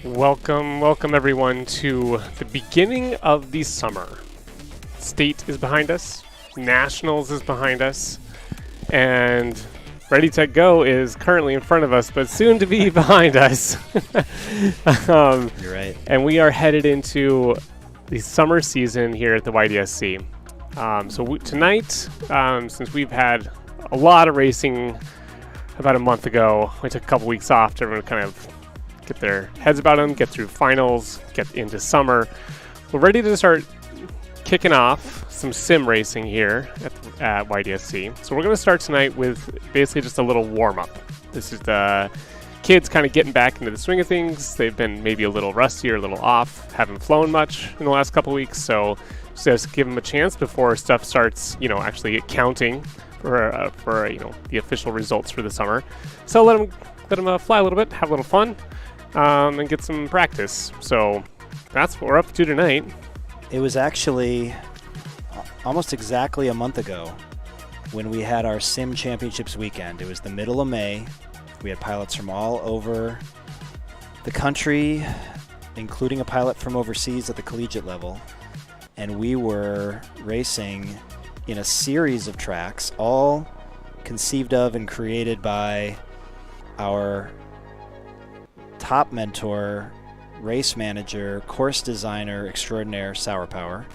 Welcome everyone to the beginning of the summer. State is behind us, Nationals is behind us, and Ready to Go is currently in front of us, but soon to be behind us. You're right. And we are headed into the summer season here at the YDSC. Tonight, since we've had a lot of racing about a month ago, we took a couple weeks off to everyone kind of get their heads about them, get through finals, get into summer. We're ready to start kicking off some sim racing here at YDSC. So we're going to start tonight with basically just a little warm-up. This is the kids kind of getting back into the swing of things. They've been maybe a little rusty or a little off, haven't flown much in the last couple weeks, so just give them a chance before stuff starts, actually counting for the official results for the summer. So let them fly a little bit, have a little fun, and get some practice. So that's what we're up to tonight. It was actually almost exactly a month ago when we had our Sim Championships weekend. It was the middle of May. We had pilots from all over the country, including a pilot from overseas at the collegiate level. And we were racing in a series of tracks, all conceived of and created by our top mentor, race manager, course designer extraordinaire, Sour Power.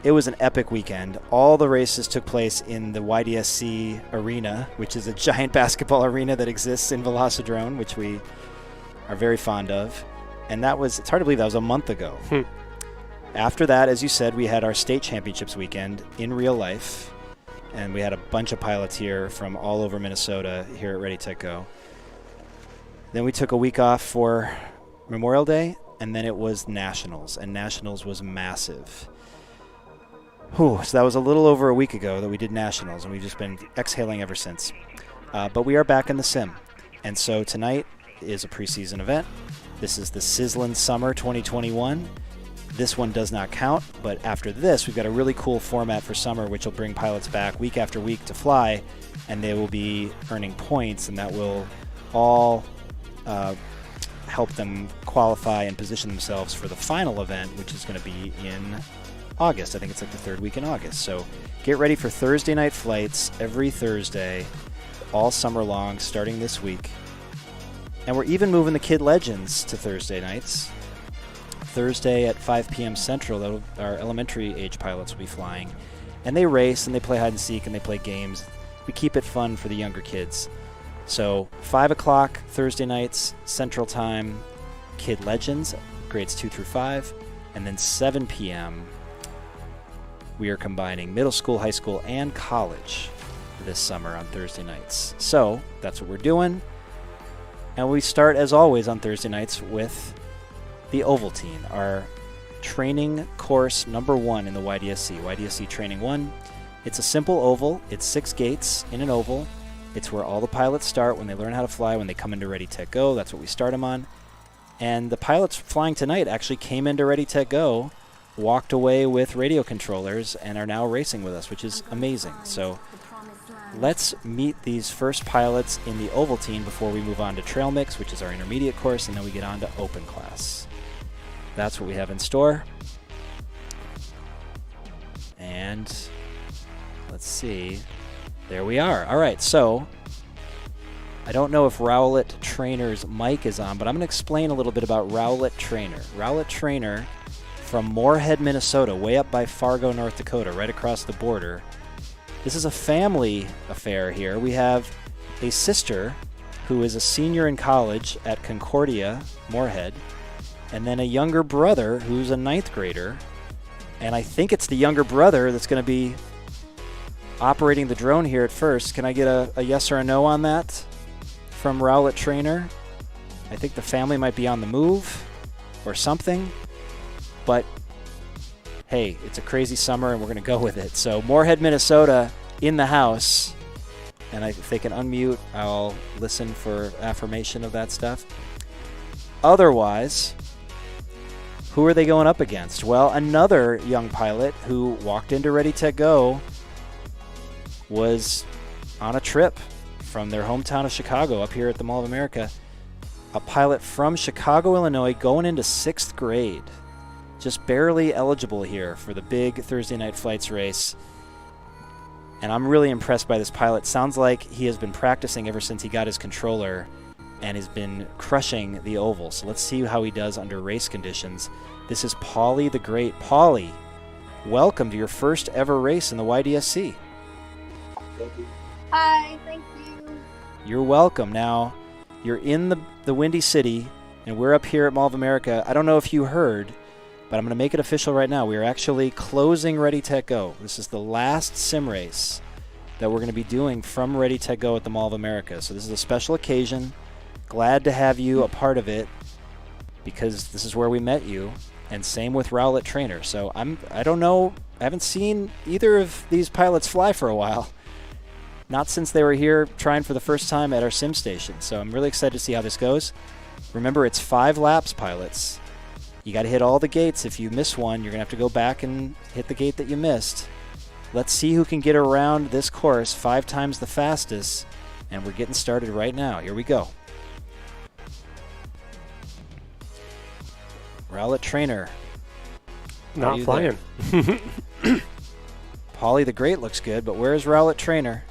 It was an epic weekend. All the races took place in the YDSC arena, which is a giant basketball arena that exists in Velocidrome, which we are very fond of. And it's hard to believe that was a month ago. After that, as you said, we had our state championships weekend in real life. And we had a bunch of pilots here from all over Minnesota here at Ready, Tech, Go. Then we took a week off for Memorial Day, and then it was Nationals, and Nationals was massive. So that was a little over a week ago that we did Nationals, and we've just been exhaling ever since. But we are back in the sim, and so tonight is a preseason event. This is the Sizzlin' Summer 2021. This one does not count, but after this, we've got a really cool format for summer, which will bring pilots back week after week to fly, and they will be earning points, and that will all help them qualify and position themselves for the final event, which is going to be in August. I think it's like the third week in August. So get ready for Thursday night flights every Thursday, all summer long, starting this week. And we're even moving the Kid Legends to Thursday nights. Thursday at 5 p.m. Central, our elementary age pilots will be flying. And they race, and they play hide and seek, and they play games. We keep it fun for the younger kids. So 5 o'clock Thursday nights, Central Time, Kid Legends, grades 2 through 5. And then 7 p.m., we are combining middle school, high school, and college this summer on Thursday nights. So that's what we're doing. And we start, as always, on Thursday nights with the Ovaltine, our training course number 1 in the YDSC, YDSC Training 1. It's a simple oval. It's 6 gates in an oval. It's where all the pilots start when they learn how to fly, when they come into Ready, Tech, Go. That's what we start them on. And the pilots flying tonight actually came into Ready, Tech, Go, walked away with radio controllers, and are now racing with us, which is amazing. So let's meet these first pilots in the Ovaltine before we move on to Trail Mix, which is our intermediate course, and then we get on to Open Class. That's what we have in store. And let's see. There we are. All right, so I don't know if Rowlett Trainer's mic is on, but I'm going to explain a little bit about Rowlett Trainer. Rowlett Trainer from Moorhead, Minnesota, way up by Fargo, North Dakota, right across the border. This is a family affair here. We have a sister who is a senior in college at Concordia, Moorhead, and then a younger brother who's a 9th grader. And I think it's the younger brother that's going to be operating the drone here at first. Can I get a yes or a no on that from Rowlett Trainer? I think the family might be on the move or something. But hey, it's a crazy summer and we're going to go with it. So Moorhead, Minnesota in the house. And if they can unmute, I'll listen for affirmation of that stuff. Otherwise, who are they going up against? Well, another young pilot who walked into Ready, Tech, Go was on a trip from their hometown of Chicago up here at the Mall of America a pilot from Chicago, Illinois, going into 6th grade. Just barely eligible here for the big Thursday Night Flights race. And I'm really impressed by this pilot. Sounds like he has been practicing ever since he got his controller and has been crushing the oval. So let's see how he does under race conditions. This is Paulie the Great. Paulie, welcome to your first ever race in the YDSC. Hi, thank you. You're welcome. Now, you're in the Windy City, and we're up here at Mall of America. I don't know if you heard, but I'm going to make it official right now. We are actually closing Ready, Tech, Go. This is the last sim race that we're going to be doing from Ready, Tech, Go at the Mall of America. So this is a special occasion. Glad to have you a part of it because this is where we met you. And same with Rowlett Trainer. So I don't know. I haven't seen either of these pilots fly for a while. Not since they were here trying for the first time at our sim station. So I'm really excited to see how this goes. Remember, it's 5 laps, pilots. You got to hit all the gates. If you miss one, you're going to have to go back and hit the gate that you missed. Let's see who can get around this course 5 times the fastest. And we're getting started right now. Here we go. Rowlett Trainer. Not flying. Paulie the Great looks good, but where's Rowlett Trainer?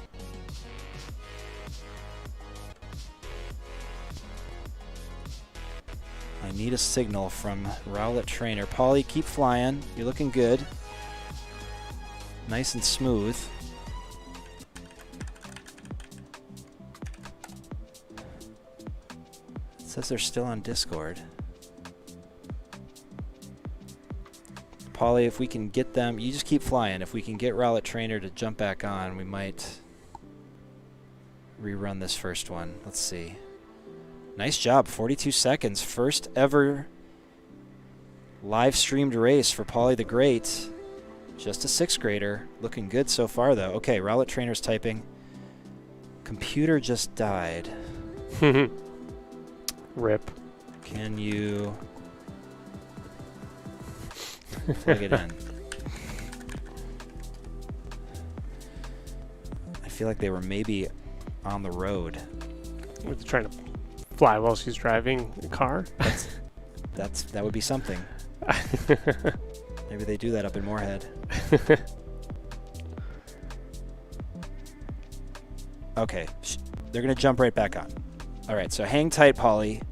I need a signal from Rowlett Trainer. Paulie, keep flying. You're looking good. Nice and smooth. It says they're still on Discord. Paulie, if we can get them, you just keep flying. If we can get Rowlett Trainer to jump back on, we might rerun this first one. Let's see. Nice job, 42 seconds. First ever live streamed race for Paulie the Great. Just a 6th grader. Looking good so far, though. Okay, Rowlett Trainer's typing. Computer just died. Rip. Can you plug it in? I feel like they were maybe on the road. With trying to fly while she's driving a car. That would be something. Maybe they do that up in Moorhead. Okay, they're going to jump right back on. All right, so hang tight, Paulie.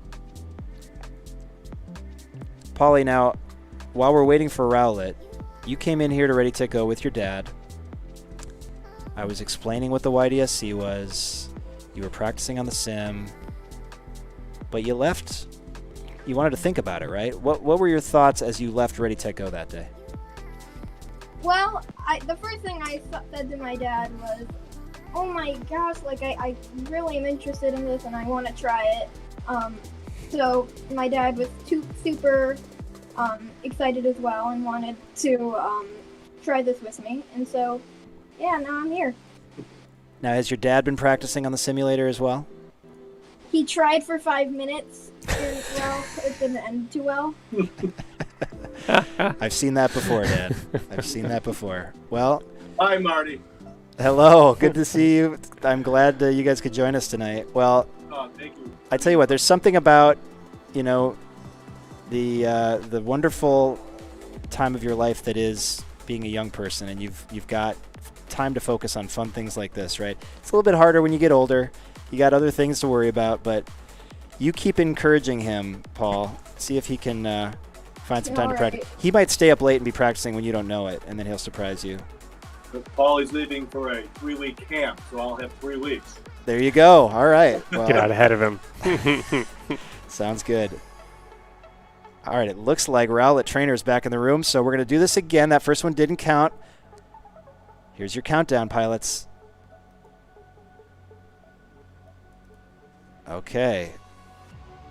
Paulie, now, while we're waiting for Rowlett, you came in here to Ready, Tech, Go with your dad. I was explaining what the YDSC was. You were practicing on the sim. But you left. You wanted to think about it, right? What were your thoughts as you left Ready, Tech, Go that day? Well, the first thing I said to my dad was, oh my gosh, like I really am interested in this and I want to try it. So my dad was super excited as well and wanted to try this with me. And so, yeah, now I'm here. Now, has your dad been practicing on the simulator as well? He tried for 5 minutes, and, well, it didn't end too well. I've seen that before, Dad. I've seen that before. Well, hi, Marty. Hello. Good to see you. I'm glad you guys could join us tonight. Well, Thank you. I tell you what, there's something about, the wonderful time of your life that is being a young person, and you've got time to focus on fun things like this, right? It's a little bit harder when you get older. You got other things to worry about, but you keep encouraging him, Paul. See if he can find some time to practice. He might stay up late and be practicing when you don't know it, and then he'll surprise you. But Paul is leaving for a 3-week camp, so I'll have 3 weeks. There you go. All right. Well, Get out ahead of him. sounds good. All right, it looks like Rowlett Trainer's back in the room, so we're going to do this again. That first one didn't count. Here's your countdown, pilots. Okay.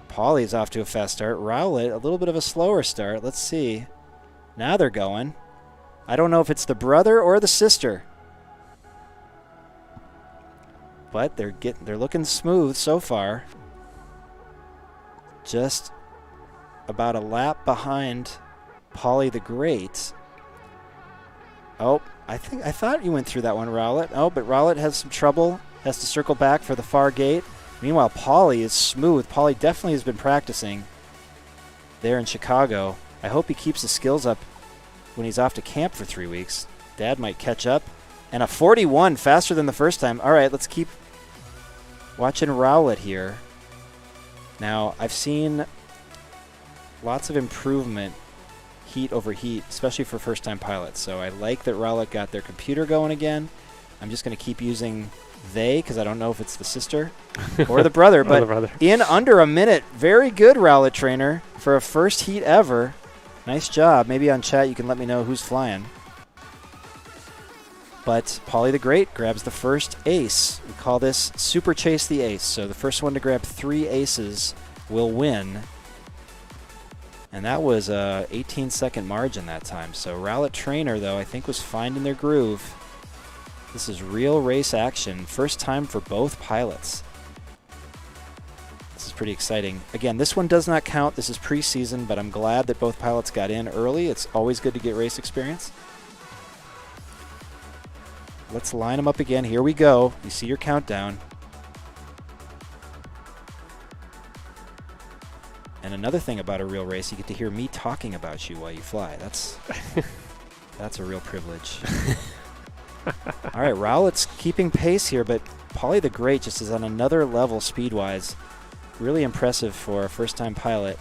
Paulie's off to a fast start. Rowlett, a little bit of a slower start. Let's see. Now they're going. I don't know if it's the brother or the sister. But they're looking smooth so far. Just about a lap behind Paulie the Great. Oh, I thought you went through that one, Rowlett. Oh, but Rowlett has some trouble. Has to circle back for the far gate. Meanwhile, Paulie is smooth. Paulie definitely has been practicing there in Chicago. I hope he keeps his skills up when he's off to camp for 3 weeks. Dad might catch up. And a 41, faster than the first time. All right, let's keep watching Rowlett here. Now, I've seen lots of improvement heat over heat, especially for first-time pilots. So I like that Rowlett got their computer going again. I'm just going to keep using they because I don't know if it's the sister or the brother. But the brother. In under a minute, very good, Rowlett trainer, for a first heat ever. Nice job. Maybe on chat you can let me know who's flying. But Paulie the Great grabs the first ace. We call this Super Chase the Ace. So the first one to grab 3 aces will win. And that was a 18-second margin that time. So Rowlett trainer, though, I think was finding their groove. This is real race action. First time for both pilots. This is pretty exciting. Again, this one does not count. This is preseason, but I'm glad that both pilots got in early. It's always good to get race experience. Let's line them up again. Here we go. You see your countdown. And another thing about a real race, you get to hear me talking about you while you fly. That's a real privilege. All right, Rowlett's keeping pace here, but Paulie the Great just is on another level speed-wise. Really impressive for a first-time pilot.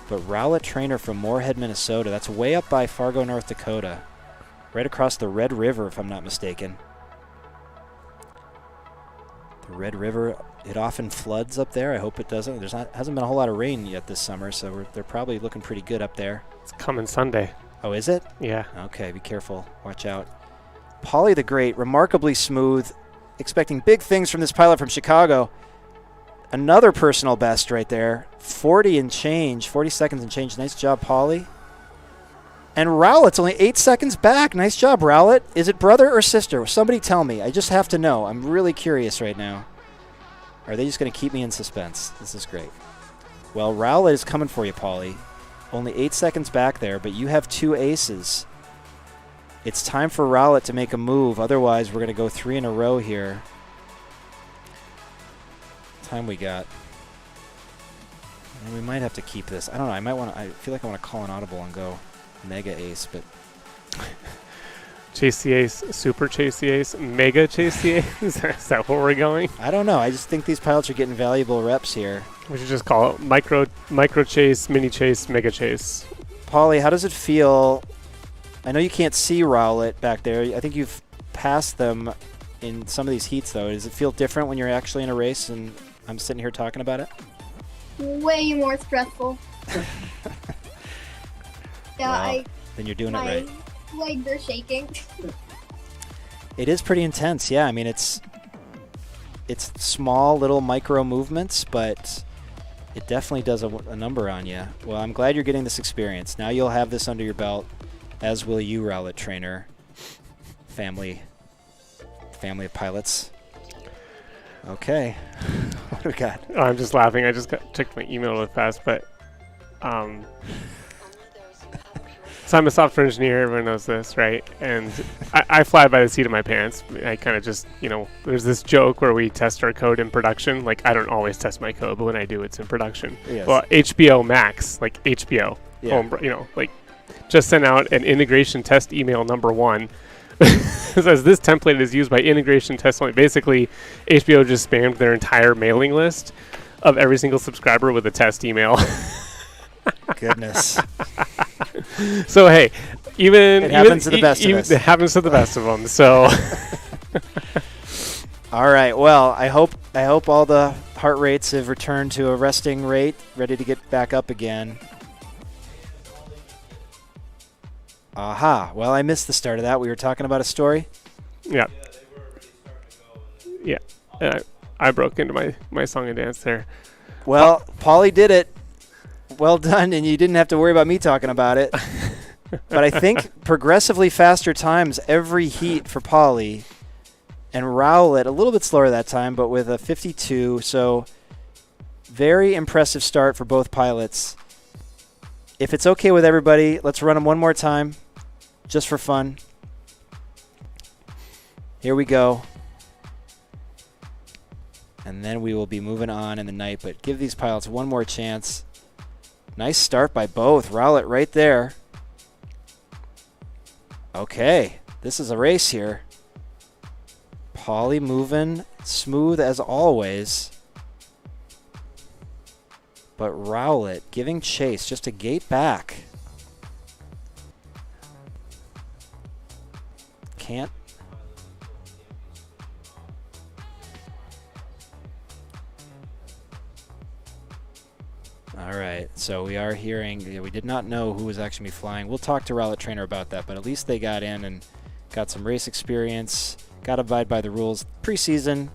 But Rowlett trainer from Moorhead, Minnesota. That's way up by Fargo, North Dakota. Right across the Red River, if I'm not mistaken. The Red River, it often floods up there. I hope it doesn't. Hasn't been a whole lot of rain yet this summer, so they're probably looking pretty good up there. It's coming Sunday. Oh, is it? Yeah. Okay, be careful. Watch out. Paulie the Great, remarkably smooth. Expecting big things from this pilot from Chicago. Another personal best right there. 40 seconds and change. Nice job, Paulie. And Rowlett's only 8 seconds back. Nice job, Rowlett. Is it brother or sister? Somebody tell me. I just have to know. I'm really curious right now. Are they just going to keep me in suspense? This is great. Well, Rowlett is coming for you, Paulie. Only 8 seconds back there, but you have 2 aces. It's time for Rowlett to make a move. Otherwise, we're going to go 3 in a row here. Time we got. And we might have to keep this. I don't know. I feel like I want to call an audible and go mega ace, but Chase the Ace, Super Chase the Ace, Mega Chase the Ace. Is that where we're going? I don't know. I just think these pilots are getting valuable reps here. We should just call it Micro Chase, Mini Chase, Mega Chase. Paulie, how does it feel? I know you can't see Rowlett back there. I think you've passed them in some of these heats, though. Does it feel different when you're actually in a race and I'm sitting here talking about it? Way more stressful. Yeah, well, then you're doing it right. My legs are shaking. It is pretty intense, yeah. I mean, it's small little micro movements, but it definitely does a number on you. Well, I'm glad you're getting this experience. Now you'll have this under your belt, as will you, Rowlett trainer. Family of pilots. Okay. What do we got? Oh, I'm just laughing. I just checked my email really fast, but so I'm a software engineer. Everyone knows this, right? And I fly by the seat of my pants. I kind of just, there's this joke where we test our code in production. Like, I don't always test my code, but when I do, it's in production. Yes. Well, HBO Max, like HBO, yeah. like just sent out an integration test email number 1. It says this template is used by integration test only. Basically, HBO just spammed their entire mailing list of every single subscriber with a test email. Goodness. So hey, it happens to the best of us. It happens to the best of them. So. All right. Well, I hope all the heart rates have returned to a resting rate, ready to get back up again. Aha. Well, I missed the start of that. We were talking about a story. Yeah. Yeah. I broke into my song and dance there. Well, Paulie did it. Well done, and you didn't have to worry about me talking about it. But I think progressively faster times every heat for Paulie. And Rowlett, a little bit slower that time, but with a 52. So very impressive start for both pilots. If it's okay with everybody, let's run them one more time, just for fun. Here we go. and then we will be moving on in the night, but give these pilots one more chance. Nice start by both. Rowlett right there. Okay, this is a race here. Paulie moving smooth as always. But Rowlett giving chase just a gate back. Can't. All right, so we are hearing, we did not know who was actually flying. We'll talk to Rowlett Trainer about that, but at least they got in and got some race experience, got to abide by the rules. Preseason,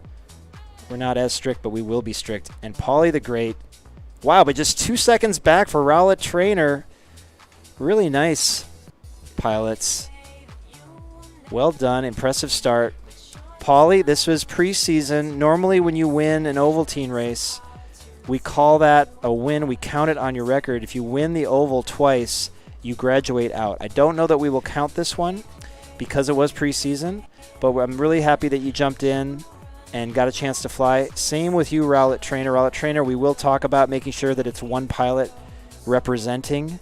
we're not as strict, but we will be strict. And Paulie the Great, wow, but just 2 seconds back for Rowlett Trainer. Really nice pilots. Well done, impressive start. Paulie, this was preseason. Normally when you win an Ovaltine race, we call that a win. We count it on your record. If you win the Oval twice, you graduate out. I don't know that we will count this one because it was preseason, but I'm really happy that you jumped in and got a chance to fly. Same with you, Rowlett Trainer. Rowlett Trainer, we will talk about making sure that it's one pilot representing.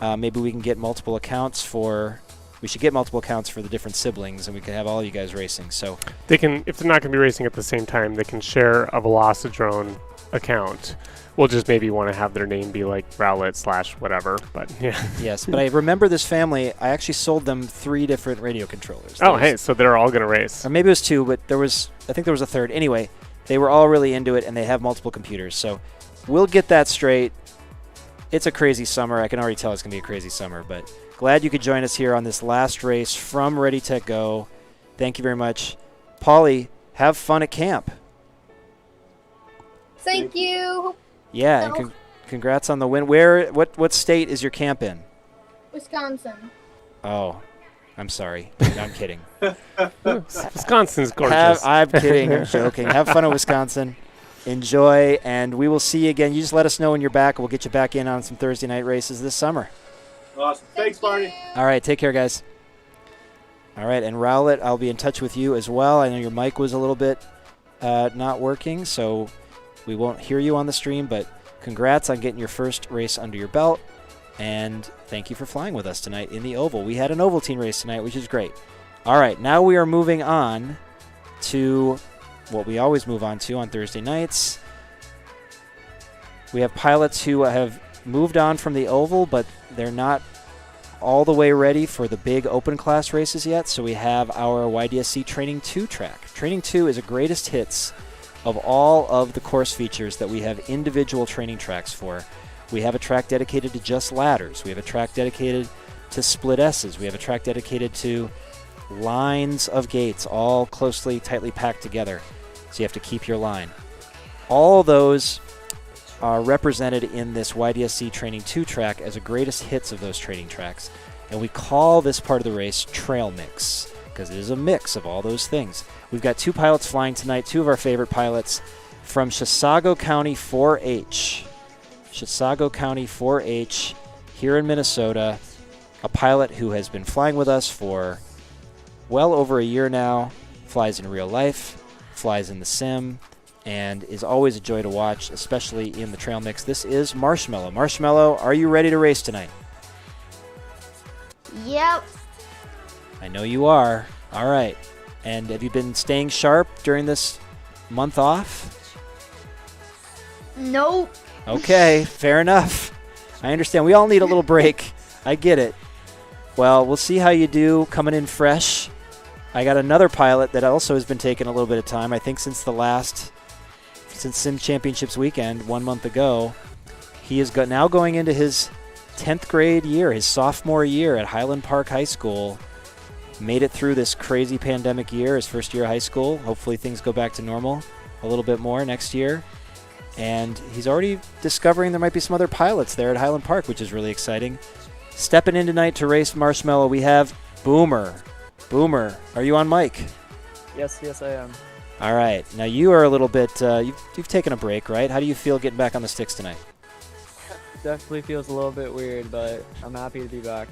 Maybe we can get multiple accounts for... We should get multiple accounts for the different siblings, and we can have all you guys racing. So They can, if they're not going to be racing at the same time, they can share a Velocidrone account. We'll just maybe want to have their name be like Rowlett / whatever, but yeah. yes, but I remember this family. I actually sold them 3 different radio controllers. Oh, hey, so they're all going to race. Or maybe it was 2, but I think there was a third. Anyway, they were all really into it, and they have multiple computers. So we'll get that straight. It's a crazy summer. I can already tell it's going to be a crazy summer, but glad you could join us here on this last race from Ready, Tech, Go. Thank you very much. Paulie, have fun at camp. Thank you. Yeah, No. and congrats on the win. What state is your camp in? Wisconsin. Oh, I'm sorry. I'm kidding. Wisconsin's gorgeous. I'm kidding. I'm joking. Have fun at Wisconsin. Enjoy, and we will see you again. You just let us know when you're back. We'll get you back in on some Thursday night races this summer. Awesome. Thanks, Barney. All right, take care, guys. All right, and Rowlett, I'll be in touch with you as well. I know your mic was a little bit not working, so we won't hear you on the stream, but congrats on getting your first race under your belt, and thank you for flying with us tonight in the Oval. We had an Ovaltine race tonight, which is great. All right, now we are moving on to what we always move on to on Thursday nights. We have pilots who have moved on from the Oval, but they're not all the way ready for the big open class races yet, so we have our YDSC Training 2 track. Training 2 is a greatest hits of all of the course features that we have individual training tracks for. We have a track dedicated to just ladders. We have a track dedicated to split S's. We have a track dedicated to lines of gates, all closely, tightly packed together, so you have to keep your line. All those are represented in this YDSC Training 2 track as a greatest hits of those training tracks. And we call this part of the race Trail Mix, because it is a mix of all those things. We've got 2 pilots flying tonight, 2 of our favorite pilots from Chisago County 4H. Chisago County 4H here in Minnesota, a pilot who has been flying with us for well over a year now, flies in real life, flies in the sim, and is always a joy to watch, especially in the trail mix. This is Marshmallow. Marshmallow, are you ready to race tonight? Yep. I know you are. All right. And have you been staying sharp during this month off? Nope. Okay, fair enough. I understand. We all need a little break. I get it. Well, we'll see how you do coming in fresh. I got another pilot that also has been taking a little bit of time, I think since Sim Championships weekend 1 month ago. He is now going into his 10th grade year, his sophomore year at Highland Park High School. Made it through this crazy pandemic year, his first year of high school. Hopefully things go back to normal a little bit more next year. And he's already discovering there might be some other pilots there at Highland Park, which is really exciting. Stepping in tonight to race Marshmallow, we have Boomer. Boomer, are you on mic? Yes, I am. All right. Now you are a little bit, you've taken a break, right? How do you feel getting back on the sticks tonight? Definitely feels a little bit weird, but I'm happy to be back.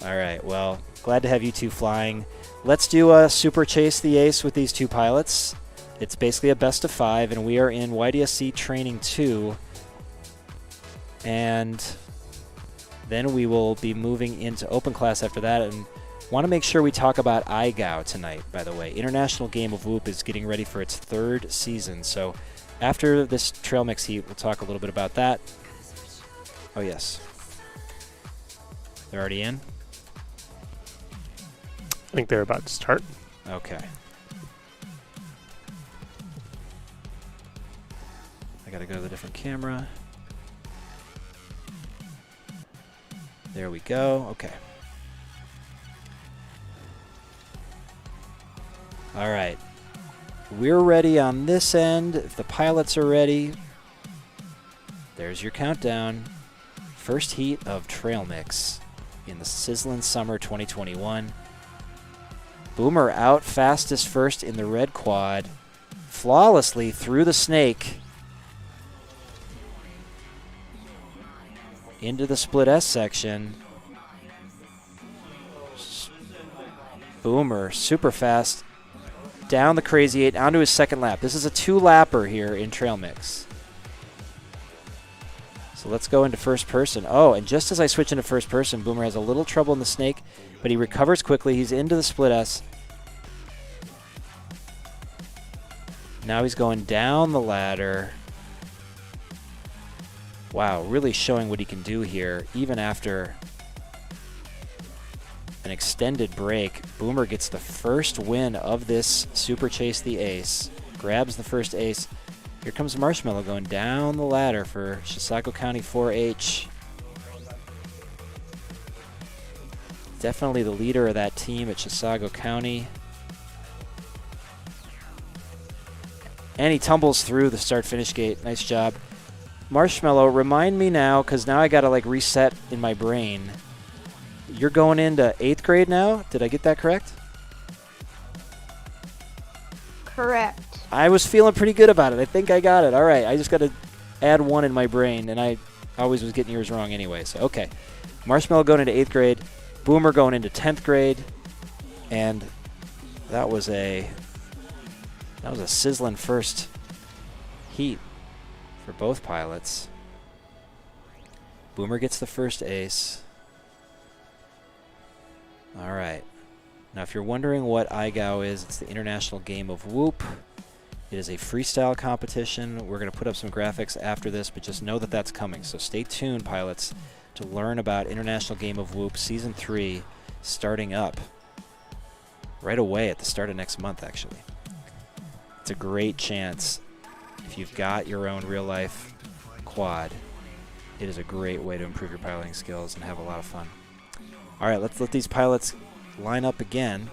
All right. Well, glad to have you 2 flying. Let's do a Super Chase the Ace with these 2 pilots. It's basically a best of 5, and we are in YDSC Training 2. And then we will be moving into open class after that. And want to make sure we talk about IGAO tonight, by the way. International Game of Whoop is getting ready for its 3rd season. So after this trail mix heat, we'll talk a little bit about that. Oh, yes. They're already in? I think they're about to start. Okay. I gotta go to the different camera. There we go. Okay. All right. We're ready on this end. If the pilots are ready, there's your countdown. First heat of Trail Mix in the Sizzlin' Summer 2021. Boomer out fastest first in the red quad, flawlessly through the snake into the split S section. Boomer super fast down the crazy 8 onto his second lap. This is a 2-lapper here in Trail Mix. So let's go into first person. Oh, and just as I switch into first person, Boomer has a little trouble in the snake, but he recovers quickly. He's into the split S. Now he's going down the ladder. Wow, really showing what he can do here, even after an extended break. Boomer gets the first win of this Super Chase the Ace, grabs the first ace. Here comes Marshmallow going down the ladder for Chisago County 4-H. Definitely the leader of that team at Chisago County. And he tumbles through the start-finish gate. Nice job. Marshmallow, remind me now, because now I got to like reset in my brain. You're going into 8th grade now? Did I get that correct? Correct. I was feeling pretty good about it. I think I got it. All right, I just got to add 1 in my brain, and I always was getting yours wrong anyway. So, okay. Marshmallow going into 8th grade. Boomer going into 10th grade. And that was a sizzling first heat for both pilots. Boomer gets the first ace. All right. Now, if you're wondering what IGAO is, it's the International Game of Whoop. It is a freestyle competition. We're going to put up some graphics after this, but just know that that's coming. So stay tuned, pilots, to learn about International Game of Whoop Season 3 starting up right away at the start of next month, actually. It's a great chance. If you've got your own real-life quad, it is a great way to improve your piloting skills and have a lot of fun. All right, let's let these pilots line up again.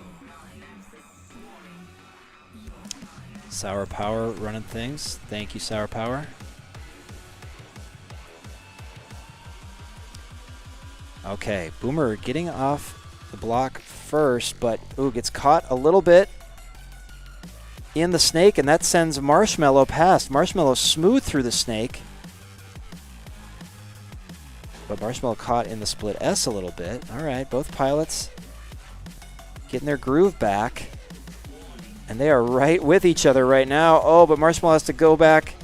Sour Power running things. Thank you, Sour Power. Okay, Boomer getting off the block first, but gets caught a little bit in the snake, and that sends Marshmallow past. Marshmallow smooth through the snake, but Marshmallow caught in the split S a little bit. All right, both pilots getting their groove back, and they are right with each other right now. Oh, but Marshmallow has to go back.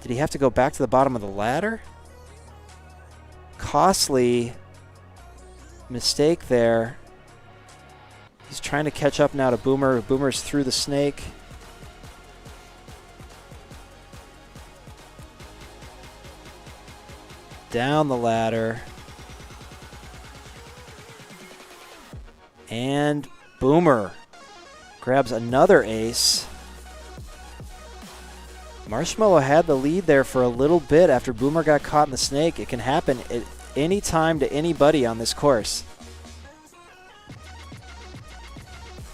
Did he have to go back to the bottom of the ladder? Costly mistake there. He's trying to catch up now to Boomer. Boomer's through the snake. Down the ladder. And Boomer grabs another ace. Marshmallow had the lead there for a little bit after Boomer got caught in the snake. It can happen at any time to anybody on this course.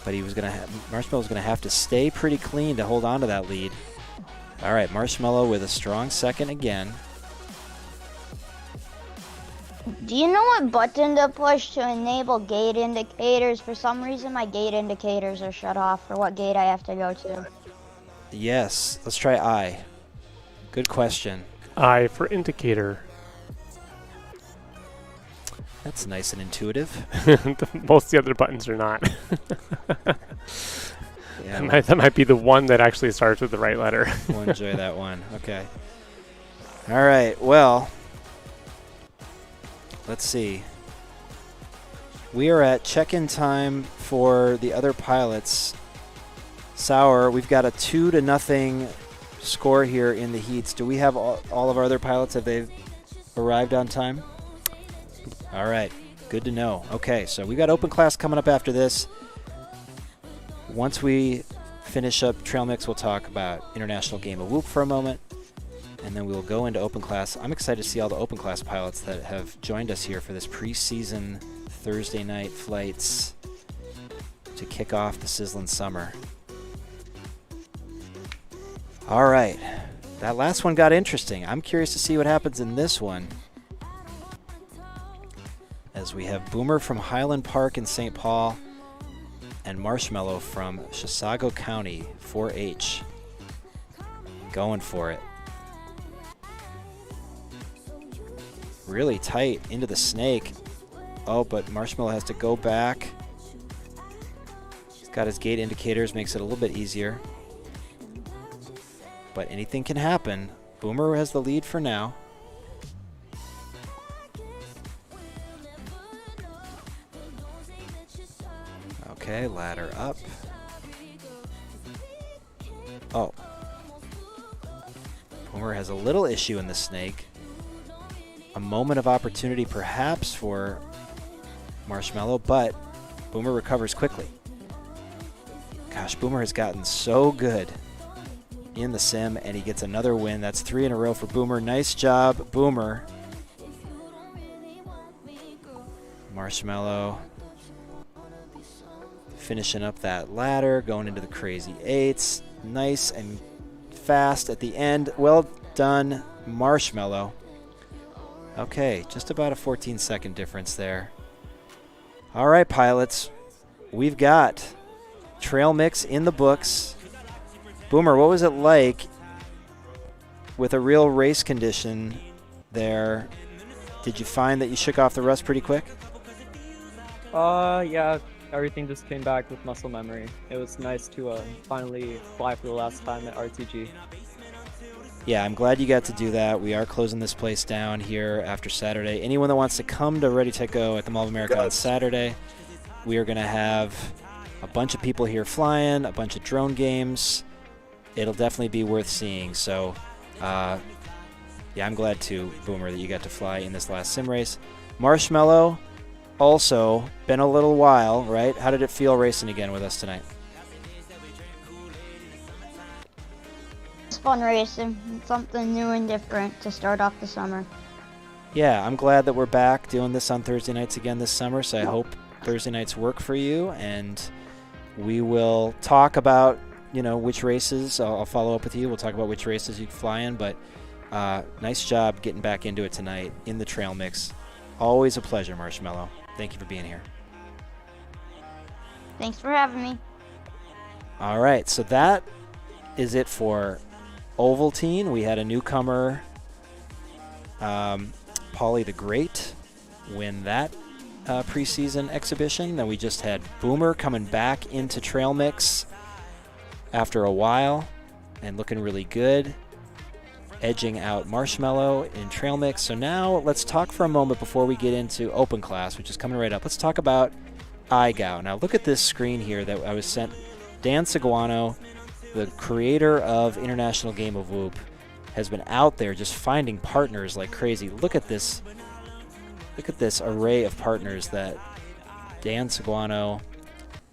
But Marshmallow was going to have to stay pretty clean to hold on to that lead. All right, Marshmallow with a strong second again. Do you know what button to push to enable gate indicators? For some reason, my gate indicators are shut off for what gate I have to go to. Yes, let's try I. Good question. I for indicator. That's nice and intuitive. Most of the other buttons are not. Yeah, that might be the one that actually starts with the right letter. we'll enjoy that one. Okay. All right. Well, let's see. We are at check-in time for the other pilots. Sauer, we've got a 2-0 score here in the heats. Do we have all of our other pilots? Have they arrived on time? All right. Good to know. Okay, so we got open class coming up after this. Once we finish up Trail Mix, we'll talk about International Game of Whoop for a moment, and then we'll go into open class. I'm excited to see all the open class pilots that have joined us here for this preseason Thursday night flights to kick off the sizzling summer. All right, that last one got interesting. I'm curious to see what happens in this one, as we have Boomer from Highland Park in St. Paul and Marshmallow from Chisago County 4-H going for it. Really tight into the snake. Oh, but Marshmallow has to go back. He's got his gate indicators, makes it a little bit easier. But anything can happen. Boomer has the lead for now. Okay, ladder up. Oh. Boomer has a little issue in the snake. A moment of opportunity perhaps for Marshmallow, but Boomer recovers quickly. Gosh, Boomer has gotten so good in the sim, and he gets another win. That's 3 in a row for Boomer. Nice job, Boomer. Marshmallow finishing up that ladder, going into the crazy eights. Nice and fast at the end. Well done, Marshmallow. Okay, just about a 14-second difference there. All right, pilots. We've got Trail Mix in the books. Boomer, what was it like with a real race condition there? Did you find that you shook off the rust pretty quick? Yeah, everything just came back with muscle memory. It was nice to finally fly for the last time at RTG. Yeah, I'm glad you got to do that. We are closing this place down here after Saturday. Anyone that wants to come to Ready to Go at the Mall of America on Saturday, we are going to have a bunch of people here flying, a bunch of drone games. It'll definitely be worth seeing. So, yeah, I'm glad too, Boomer, that you got to fly in this last sim race. Marshmallow, also been a little while, right? How did it feel racing again with us tonight? It's fun racing. It's something new and different to start off the summer. Yeah, I'm glad that we're back doing this on Thursday nights again this summer, so I hope Thursday nights work for you, and we will talk about, you know, which races. I'll follow up with you. We'll talk about which races you fly in, but nice job getting back into it tonight in the Trail Mix. Always a pleasure, Marshmallow. Thank you for being here. Thanks for having me. All right, so that is it for Ovaltine. We had a newcomer, Paulie the Great, win that preseason exhibition. Then we just had Boomer coming back into Trail Mix after a while and looking really good, edging out Marshmallow in Trail Mix. So now let's talk for a moment before we get into open class, which is coming right up. Let's talk about iGao. Now look at this screen here that I was sent. Dan Seguano, the creator of International Game of Whoop, has been out there just finding partners like crazy. Look at this array of partners that Dan Seguano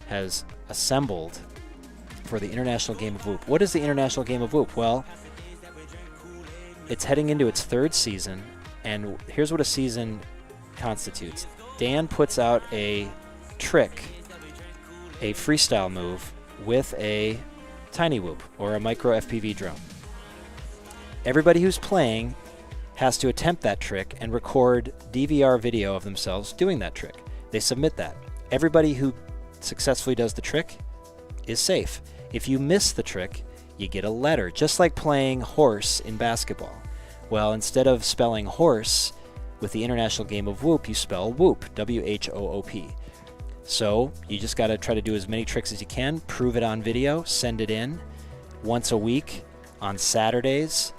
has assembled for the International Game of Whoop. What is the International Game of Whoop? Well, it's heading into its third season, and here's what a season constitutes. Dan puts out a trick, a freestyle move, with a tiny whoop or a micro FPV drone. Everybody who's playing has to attempt that trick and record DVR video of themselves doing that trick. They submit that. Everybody who successfully does the trick is safe. If you miss the trick, you get a letter, just like playing horse in basketball. Well, instead of spelling horse with the International Game of Whoop, you spell whoop, W-H-O-O-P. So you just got to try to do as many tricks as you can, prove it on video, send it in once a week on Saturdays.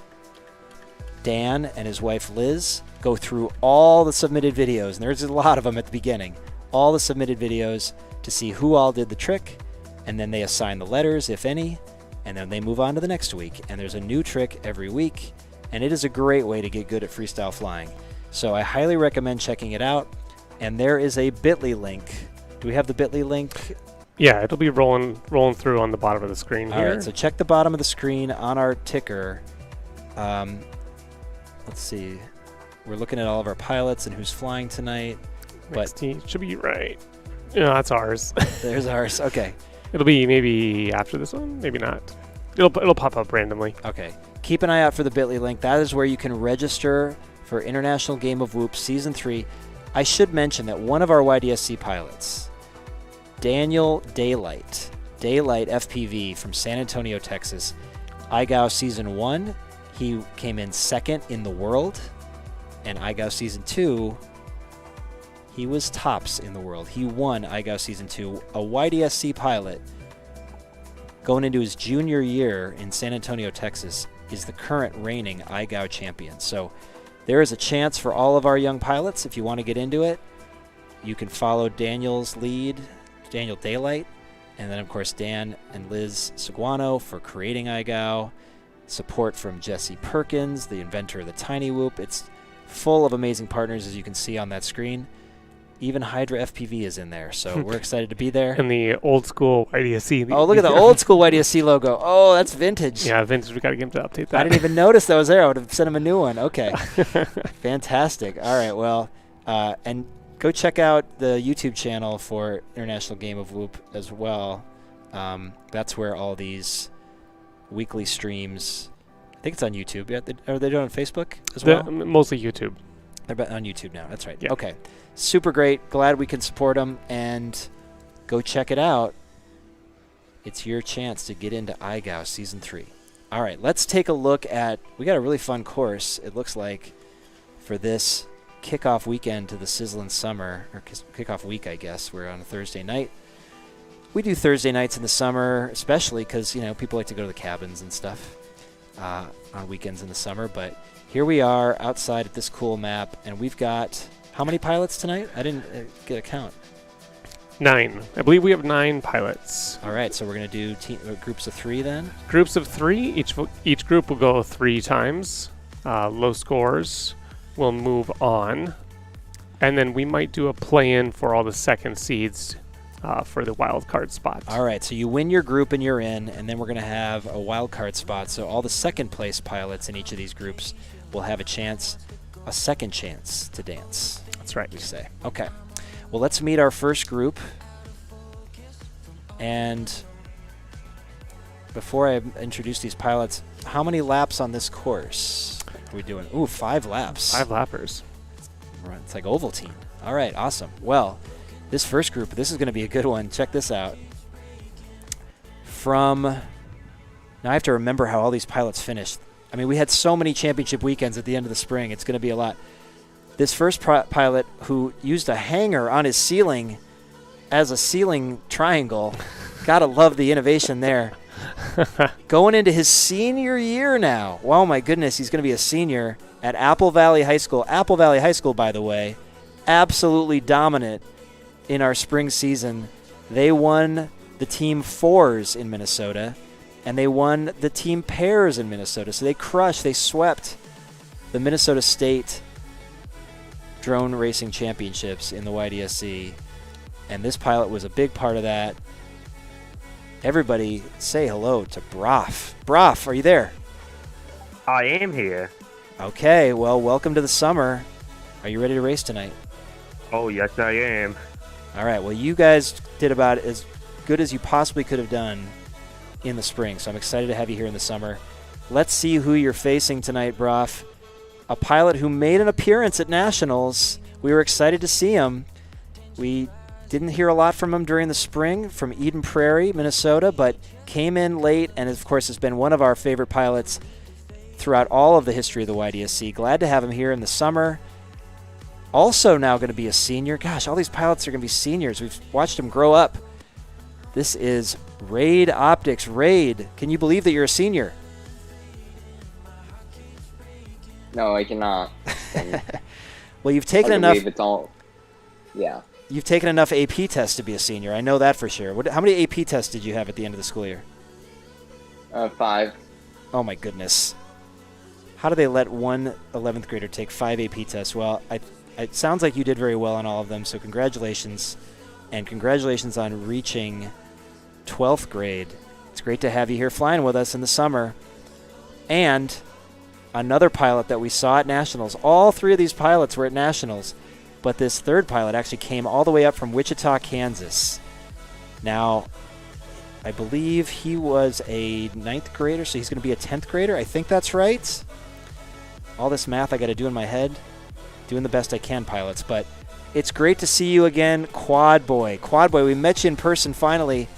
Dan and his wife Liz go through all the submitted videos, and there's a lot of them at the beginning, all the submitted videos to see who all did the trick, and then they assign the letters, if any, and then they move on to the next week. And there's a new trick every week, and it is a great way to get good at freestyle flying. So I highly recommend checking it out. And there is a Bitly link. Do we have the Bitly link? Yeah, it'll be rolling through on the bottom of the screen All here. right, so check the bottom of the screen on our ticker. Let's see. We're looking at all of our pilots and who's flying tonight. Next team should be right. Yeah, that's ours. There's ours. Okay. It'll be maybe after this one, maybe not. It'll pop up randomly. Okay. Keep an eye out for the Bitly link. That is where you can register for International Game of Whoop Season 3. I should mention that one of our YDSC pilots, Daniel Daylight FPV from San Antonio, Texas, IGAO Season 1, he came in second in the world, and IGAO Season 2, he was tops in the world. He won IGAO Season 2, a YDSC pilot going into his junior year in San Antonio, Texas, is the current reigning IGAO champion. So there is a chance for all of our young pilots. If you want to get into it, you can follow Daniel's lead, Daniel Daylight, and then, of course, Dan and Liz Seguano for creating IGAO. Support from Jesse Perkins, the inventor of the Tiny Whoop. It's full of amazing partners, as you can see on that screen. Even Hydra FPV is in there, so we're excited to be there. And the old school YDSC. Oh, look at the old school YDSC logo. Oh, that's vintage. Yeah, vintage. We got to get him to update that. I didn't even notice that was there. I would have sent him a new one. Okay. Fantastic. All right, well, and go check out the YouTube channel for International Game of Whoop as well. That's where all these weekly streams, I think it's on YouTube. Yeah, are they doing it on Facebook as well? Mostly YouTube. They're on YouTube now. That's right. Yeah. Okay. Super great. Glad we can support them, and go check it out. It's your chance to get into IGAO Season 3. All right, let's take a look at, we got a really fun course, it looks like, for this kickoff weekend to the Sizzling Summer, or kickoff week, I guess. We're on a Thursday night. We do Thursday nights in the summer, especially because, people like to go to the cabins and stuff on weekends in the summer. But here we are outside at this cool map, and we've got, how many pilots tonight? I didn't get a count. 9. I believe we have 9 pilots. All right, so we're going to do groups of 3 then? Groups of 3. Each group will go 3 times. Low scores will move on. And then we might do a play-in for all the second seeds for the wild card spots. All right, so you win your group and you're in, and then we're going to have a wild card spot. So all the second place pilots in each of these groups will have a second chance to dance. That's right. We say. Okay. Well, let's meet our first group. And before I introduce these pilots, how many laps on this course are we doing? Ooh, 5 laps. 5 lappers. It's like Ovaltine. All right, awesome. Well, this first group, this is going to be a good one. Check this out. Now I have to remember how all these pilots finished. I mean, we had so many championship weekends at the end of the spring. It's going to be a lot. This first pilot who used a hanger on his ceiling as a ceiling triangle, gotta love the innovation there. Going into his senior year now. Wow, my goodness, he's going to be a senior at Apple Valley High School. Apple Valley High School, by the way, absolutely dominant in our spring season. They won the team 4s in Minnesota, and they won the team pairs in Minnesota. So they swept the Minnesota State Drone Racing Championships in the YDSC, and this pilot was a big part of that. Everybody say hello to Broff. Broff, are you there? I am here. Okay, well, welcome to the summer. Are you ready to race tonight? Oh, yes, I am. All right, well, you guys did about as good as you possibly could have done in the spring, so I'm excited to have you here in the summer. Let's see who you're facing tonight, Broff. A pilot who made an appearance at Nationals. We were excited to see him. We didn't hear a lot from him during the spring from Eden Prairie, Minnesota, but came in late and, of course, has been one of our favorite pilots throughout all of the history of the YDSC. Glad to have him here in the summer. also now going to be a senior. Gosh, all these pilots are going to be seniors. We've watched them grow up. This is Raid Optics. Raid, can you believe that you're a senior? No, I cannot. Well, you've taken I enough. believe it's all. Yeah. You've taken enough AP tests to be a senior. I know that for sure. How many AP tests did you have at the end of the school year? 5. Oh my goodness. How do they let one 11th grader take 5 AP tests? Well, it sounds like you did very well on all of them, so congratulations. And congratulations on reaching 12th grade. It's great to have you here flying with us in the summer. And another pilot that we saw at Nationals. All 3 of these pilots were at Nationals, but this third pilot actually came all the way up from Wichita, Kansas. Now, I believe he was a 9th grader, so he's going to be a 10th grader. I think that's right. All this math I got to do in my head. Doing the best I can, pilots. But it's great to see you again, Quad Boy. Quad Boy, we met you in person finally.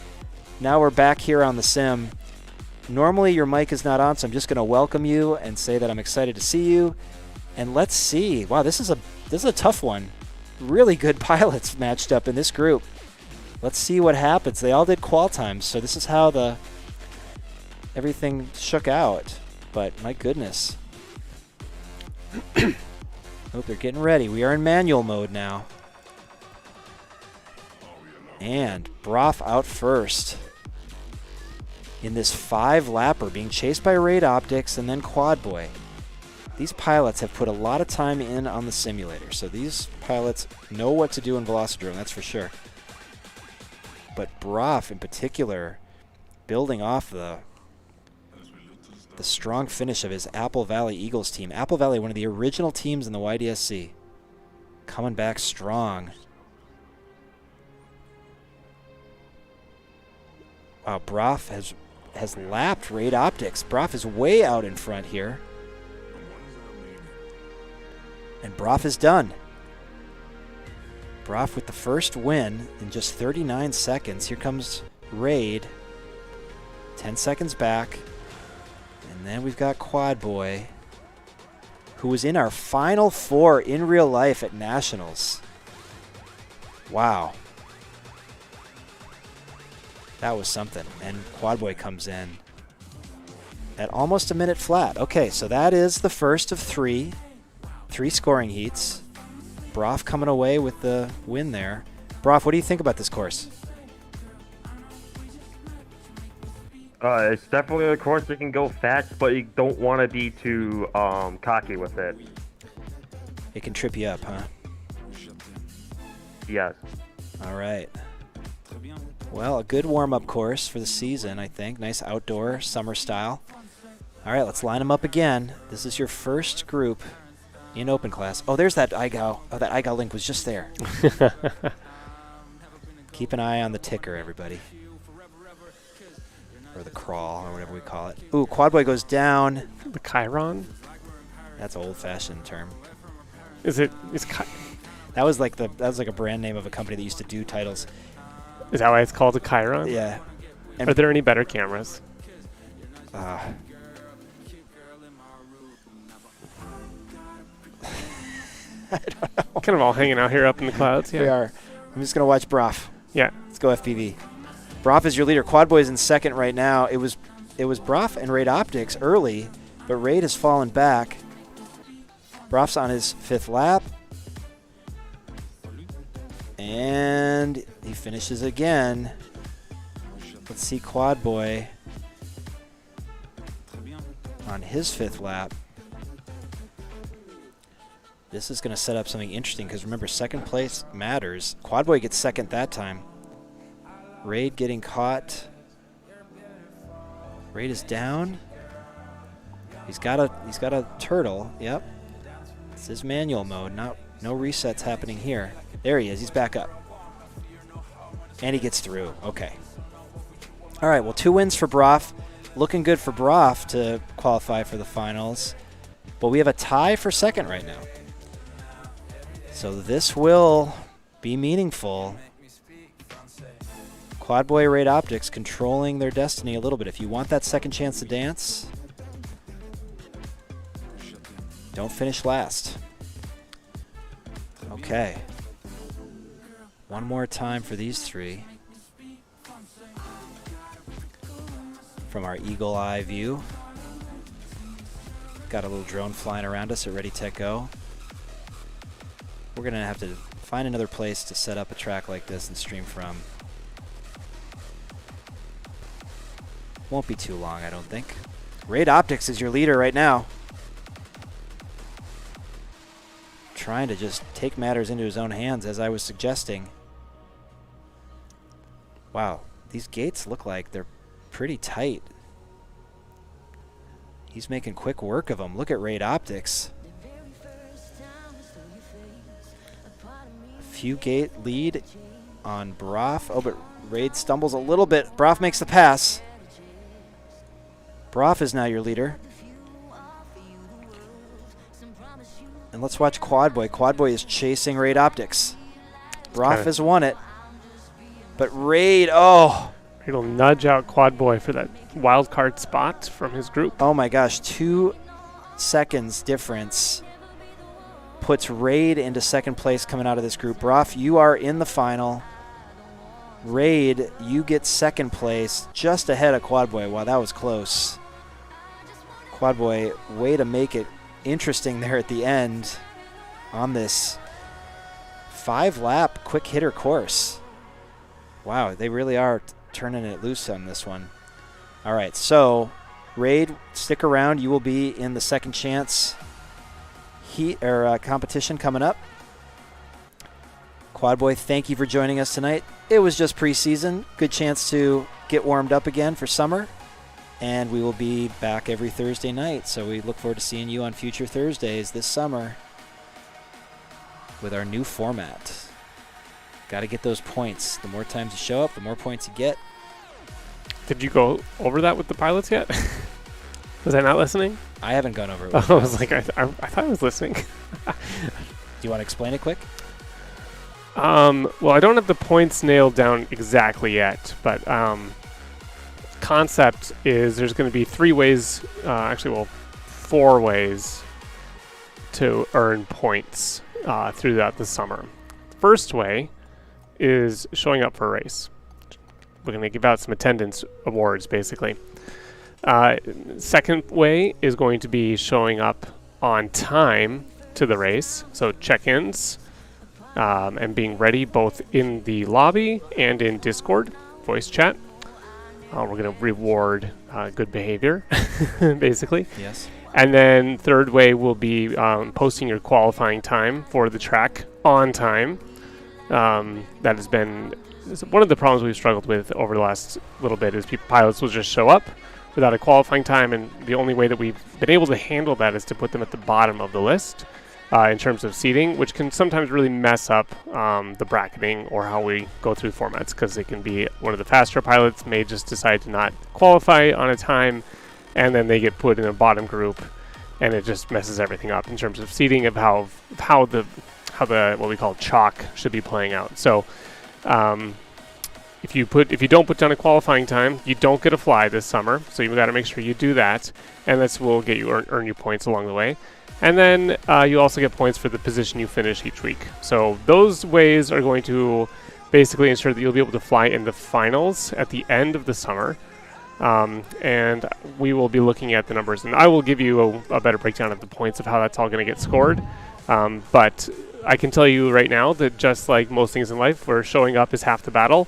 Now we're back here on the sim. Normally your mic is not on, so I'm just going to welcome you and say that I'm excited to see you. And let's see. Wow, this is a tough one. Really good pilots matched up in this group. Let's see what happens. They all did qual times, so this is how everything shook out. But my goodness. Oh, they're getting ready. We are in manual mode now. And Broff out first in this 5-lapper, being chased by Raid Optics and then Quad Boy. These pilots have put a lot of time in on the simulator, so these pilots know what to do in Velocidrome, that's for sure. But Broff in particular, building off the strong finish of his Apple Valley Eagles team. Apple Valley, one of the original teams in the YDSC. Coming back strong. Wow, Broff has lapped Raid Optics. Broff is way out in front here. And Broff is done. Broff with the first win in just 39 seconds. Here comes Raid. 10 seconds back. And then we've got Quad Boy, who was in our Final 4 in real life at Nationals. Wow. That was something. And Quad Boy comes in at almost a minute flat. Okay, so that is the first of 3 scoring heats. Broff coming away with the win there. Broff, what do you think about this course? It's definitely a course that can go fast, but you don't want to be too cocky with it. It can trip you up, huh? Yes. All right. Well, a good warm-up course for the season, I think. Nice outdoor, summer style. All right, let's line them up again. This is your first group in open class. Oh, there's that IGAL. Oh, that IGAL link was just there. Keep an eye on the ticker, everybody. Or the crawl, or whatever we call it. Ooh, Quad Boy goes down. The Chiron? That's an old-fashioned term. Is it? That was like a brand name of a company that used to do titles. Is that why it's called a Chiron? Yeah. And Are there any better cameras? I don't know. Kind of all hanging out here up in the clouds. Yeah. We are. I'm just gonna watch Broff. Yeah. Let's go FPV. Broff is your leader. Quad Boy is in second right now. It was Broff and Raid Optics early, but Raid has fallen back. Broff's on his 5th lap. And he finishes again. Let's see Quad Boy on his 5th lap. This is going to set up something interesting because remember, second place matters. Quad Boy gets second that time. Raid getting caught. Raid is down. He's got a turtle. Yep. This is manual mode. No resets happening here. There he is. He's back up. And he gets through. Okay. All right. Well, 2 wins for Broff. Looking good for Broff to qualify for the finals. But we have a tie for second right now. So this will be meaningful. Quad Boy, Raid Optics controlling their destiny a little bit. If you want that second chance to dance, don't finish last. Okay. One more time for these three. From our eagle eye view. Got a little drone flying around us at Ready, Tech, Go. We're going to have to find another place to set up a track like this and stream from. Won't be too long, I don't think. Raid Optics is your leader right now. Trying to just take matters into his own hands, as I was suggesting. Wow, these gates look like they're pretty tight. He's making quick work of them. Look at Raid Optics. A few gate lead on Broff. Oh, but Raid stumbles a little bit. Broff makes the pass. Broff is now your leader. And let's watch Quadboy. Quadboy is chasing Raid Optics. Broff has won it. But Raid, oh. Raid will nudge out Quadboy for that wild card spot from his group. Oh my gosh, 2 seconds difference puts Raid into second place coming out of this group. Broff, you are in the final. Raid, you get second place just ahead of Quadboy. Wow, that was close. Quadboy, way to make it interesting there at the end on this 5-lap quick hitter course. Wow, they really are turning it loose on this one. All right, so Raid, stick around. You will be in the second chance competition coming up. Quadboy, thank you for joining us tonight. It was just preseason. Good chance to get warmed up again for summer. And we will be back every Thursday night, so we look forward to seeing you on future Thursdays this summer with our new format. Got to get those points. The more times you show up, the more points you get. Did you go over that with the pilots yet? Was I not listening? I haven't gone over it. I was like, I thought I was listening. Do you want to explain it quick? Well, I don't have the points nailed down exactly yet, but concept is there's going to be 3 ways, 4 ways to earn points throughout the summer. First way is showing up for a race. We're going to give out some attendance awards, basically. Second way is going to be showing up on time to the race, so check-ins, and being ready both in the lobby and in Discord, voice chat. We're going to reward good behavior, basically. Yes. And then third way will be posting your qualifying time for the track on time. That has been one of the problems we've struggled with over the last little bit is pilots will just show up without a qualifying time, and the only way that we've been able to handle that is to put them at the bottom of the list in terms of seating, which can sometimes really mess up the bracketing or how we go through formats, because it can be one of the faster pilots may just decide to not qualify on a time, and then they get put in a bottom group, and it just messes everything up in terms of seating of how the what we call chalk should be playing out. So if you don't put down a qualifying time, you don't get a fly this summer. So you've got to make sure you do that, and this will get you earn you points along the way. And then you also get points for the position you finish each week. So those ways are going to basically ensure that you'll be able to fly in the finals at the end of the summer. And we will be looking at the numbers, and I will give you a better breakdown of the points of how that's all going to get scored. But I can tell you right now that just like most things in life, where showing up is half the battle,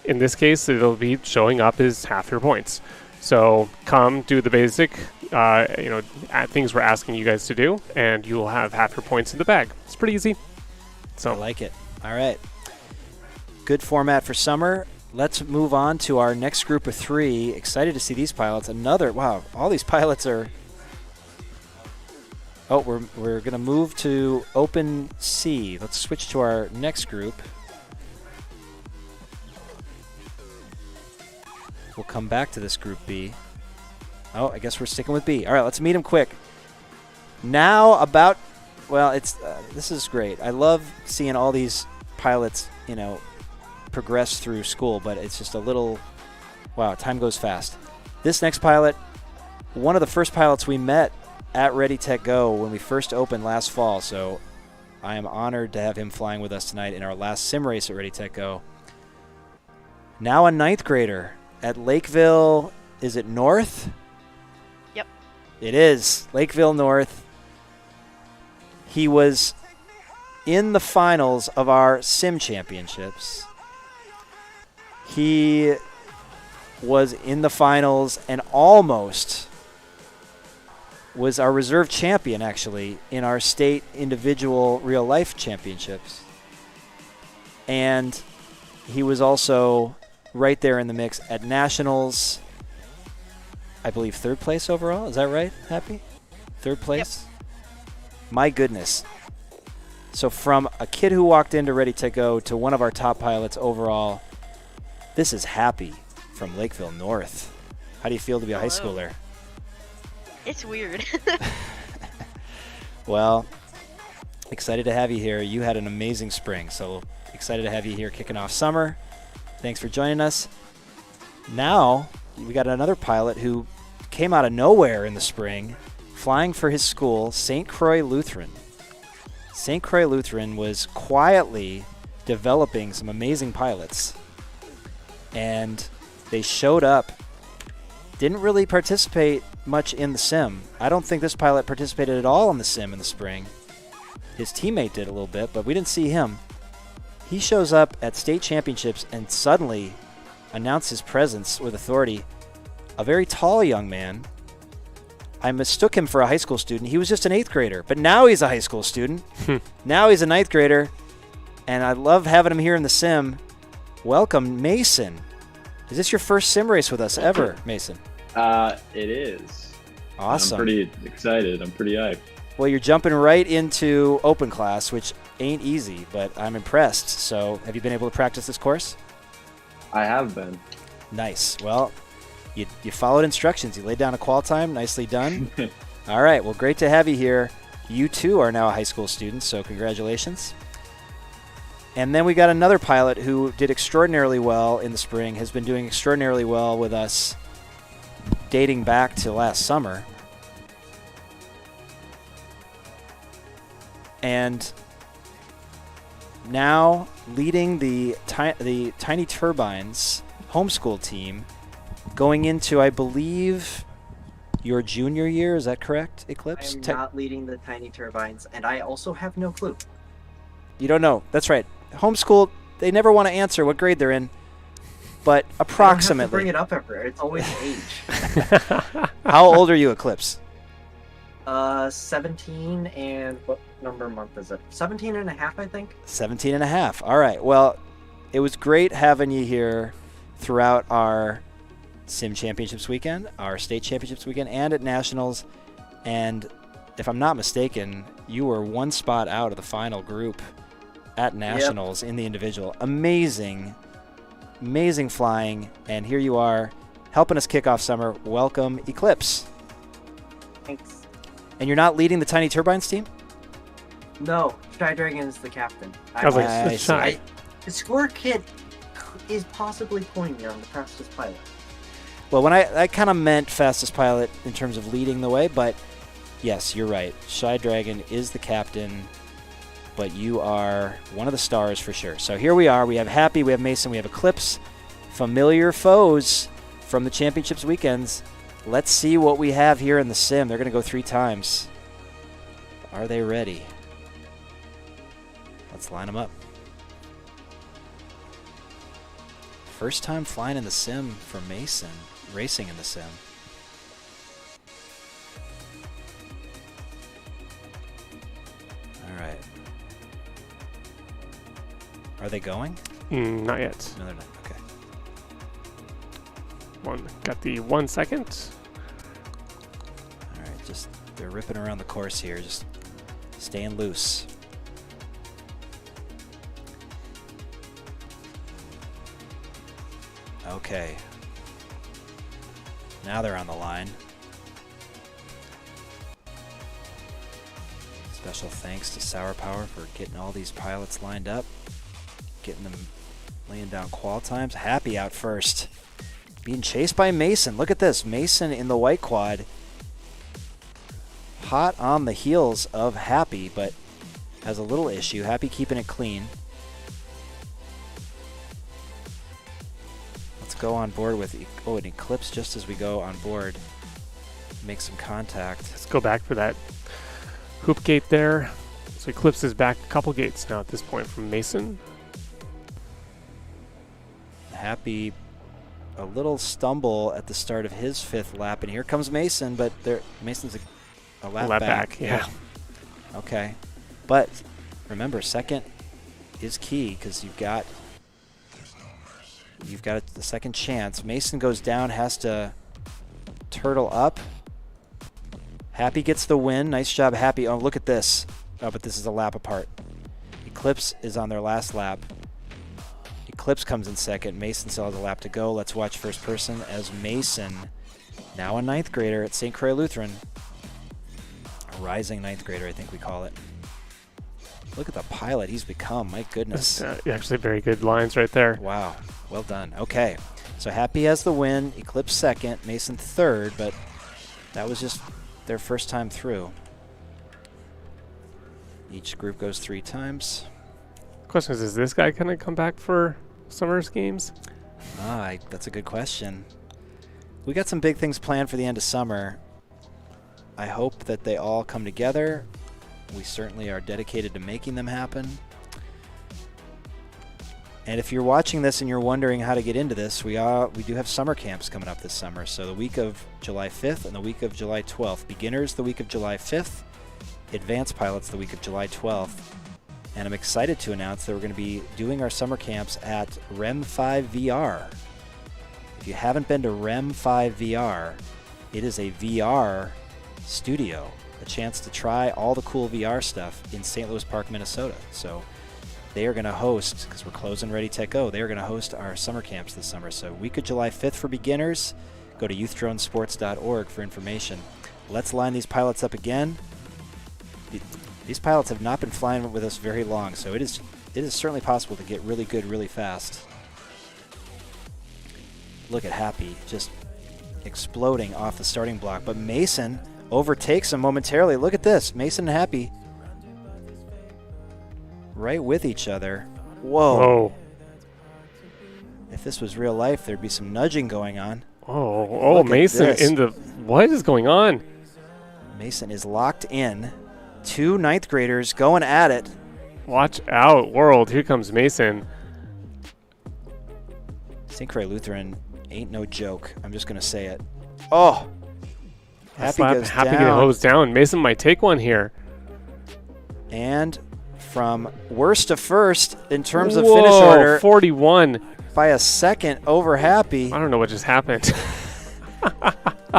in this case, it'll be showing up is half your points. So come do the basic, things we're asking you guys to do, and you will have half your points in the bag. It's pretty easy. So I like it. All right. Good format for summer. Let's move on to our next group of 3. Excited to see these pilots. Wow, all these pilots are... Oh, we're going to move to Open C. Let's switch to our next group. We'll come back to this group B. Oh, I guess we're sticking with B. All right, let's meet them quick. Now this is great. I love seeing all these pilots, progress through school, but it's just a little, wow, time goes fast. This next pilot, one of the first pilots we met at Ready, Tech, Go when we first opened last fall. So I am honored to have him flying with us tonight in our last sim race at Ready, Tech, Go. Now a 9th grader at Lakeville, is it North? Yep. It is, Lakeville North. He was in the finals of our sim championships. He was in the finals and almost was our reserve champion, actually, in our state individual real life championships. And he was also right there in the mix at nationals. I believe 3rd place overall. Is that right, Happy? 3rd place? Yep. My goodness. So from a kid who walked into Ready to Go to one of our top pilots overall, this is Happy from Lakeville North. How do you feel to be a high schooler? It's weird. Well, excited to have you here. You had an amazing spring, so excited to have you here kicking off summer. Thanks for joining us. Now, we got another pilot who came out of nowhere in the spring, flying for his school, St. Croix Lutheran. St. Croix Lutheran was quietly developing some amazing pilots, and they showed up. Didn't really participate much in the sim. I don't think this pilot participated at all in the sim in the spring. His teammate did a little bit, but we didn't see him. He shows up at state championships and suddenly announced his presence with authority. A very tall young man. I mistook him for a high school student. He was just an 8th grader, but now he's a high school student. Now he's a 9th grader, and I love having him here in the sim. Welcome, Mason. Is this your first sim race with us ever, Mason? It is. Awesome. I'm pretty excited. I'm pretty hyped. Well, you're jumping right into open class, which ain't easy, but I'm impressed. So have you been able to practice this course? I have been. Nice. Well, you followed instructions. You laid down a qual time. Nicely done. All right. Well, great to have you here. You, too, are now a high school student, so congratulations. And then we got another pilot who did extraordinarily well in the spring, has been doing extraordinarily well with us dating back to last summer. And now leading the Tiny Turbines homeschool team going into, I believe, your junior year. Is that correct, Eclipse? I am not leading the Tiny Turbines, and I also have no clue. You don't know. That's right. Homeschool, they never want to answer what grade they're in, but approximately. I don't have to bring it up ever. It's always age. How old are you, Eclipse? 17, and what number month is it? 17 and a half, I think. 17 and a half. All right. Well, it was great having you here throughout our Sim Championships weekend, our State Championships weekend, and at Nationals. And if I'm not mistaken, you were one spot out of the final group at Nationals in the individual. Amazing, amazing flying. And here you are helping us kick off summer. Welcome, Eclipse. Thanks. And you're not leading the Tiny Turbines team? No, Shy Dragon is the captain. I was like, Shy. The score kid is possibly pulling me on the fastest pilot. Well, when I kind of meant fastest pilot in terms of leading the way, but yes, you're right. Shy Dragon is the captain, but you are one of the stars for sure. So here we are. We have Happy, we have Mason, we have Eclipse, familiar foes from the championships weekends. Let's see what we have here in the sim. They're going to go 3 times. Are they ready? Let's line them up. First time flying in the sim for Mason, racing in the sim. All right. Are they going? Not yet. No, they're not. Okay. Got the 1 second. All right, just they're ripping around the course here, just staying loose. Okay. Now they're on the line. Special thanks to Sour Power for getting all these pilots lined up, getting them laying down qual times. Happy out first. Being chased by Mason. Look at this. Mason in the white quad. Hot on the heels of Happy, but has a little issue. Happy keeping it clean. Let's go on board with, an Eclipse just as we go on board. Make some contact. Let's go back for that hoop gate there. So Eclipse is back a couple gates now at this point from Mason. Happy, a little stumble at the start of his 5th lap, and here comes Mason, but Mason's a lap back. Yeah. Okay. But remember, 2nd is key because you've got the 2nd chance. Mason goes down, has to turtle up. Happy gets the win. Nice job, Happy. Oh, look at this. Oh, but this is a lap apart. Eclipse is on their last lap. Eclipse comes in 2nd. Mason still has a lap to go. Let's watch first person as Mason, now a 9th grader at St. Croix Lutheran. A rising 9th grader, I think we call it. Look at the pilot he's become. My goodness. That's, actually very good lines right there. Wow. Well done. Okay. So Happy has the win. Eclipse 2nd. Mason 3rd, but that was just their first time through. Each group goes 3 times. Question is this guy going to come back for Summer's games? That's a good question. We got some big things planned for the end of summer. I hope that they all come together. We certainly are dedicated to making them happen. And if you're watching this and you're wondering how to get into this, we do have summer camps coming up this summer. So the week of July 5th and the week of July 12th. Beginners the week of July 5th. Advanced pilots the week of July 12th. And I'm excited to announce that we're going to be doing our summer camps at REM 5 VR. If you haven't been to REM 5 VR, it is a VR studio, a chance to try all the cool VR stuff in St. Louis Park, Minnesota. So they are going to host, because we're closing Ready Tech Go, they are going to host our summer camps this summer. So week of July 5th for beginners. Go to youthdronesports.org for information. Let's line these pilots up again. These pilots have not been flying with us very long, so it is certainly possible to get really good really fast. Look at Happy just exploding off the starting block, but Mason overtakes him momentarily. Look at this. Mason and Happy right with each other. Whoa. Whoa. If this was real life, there'd be some nudging going on. Oh, Mason in the... What is going on? Mason is locked in. 2 9th graders going at it. Watch out, world. Here comes Mason. St. Croix Lutheran ain't no joke. I'm just going to say it. Oh. Happy goes Happy down. getting hosed down. Mason might take one here. And from worst to first in terms of finish order. 41. By a second over Happy. I don't know what just happened.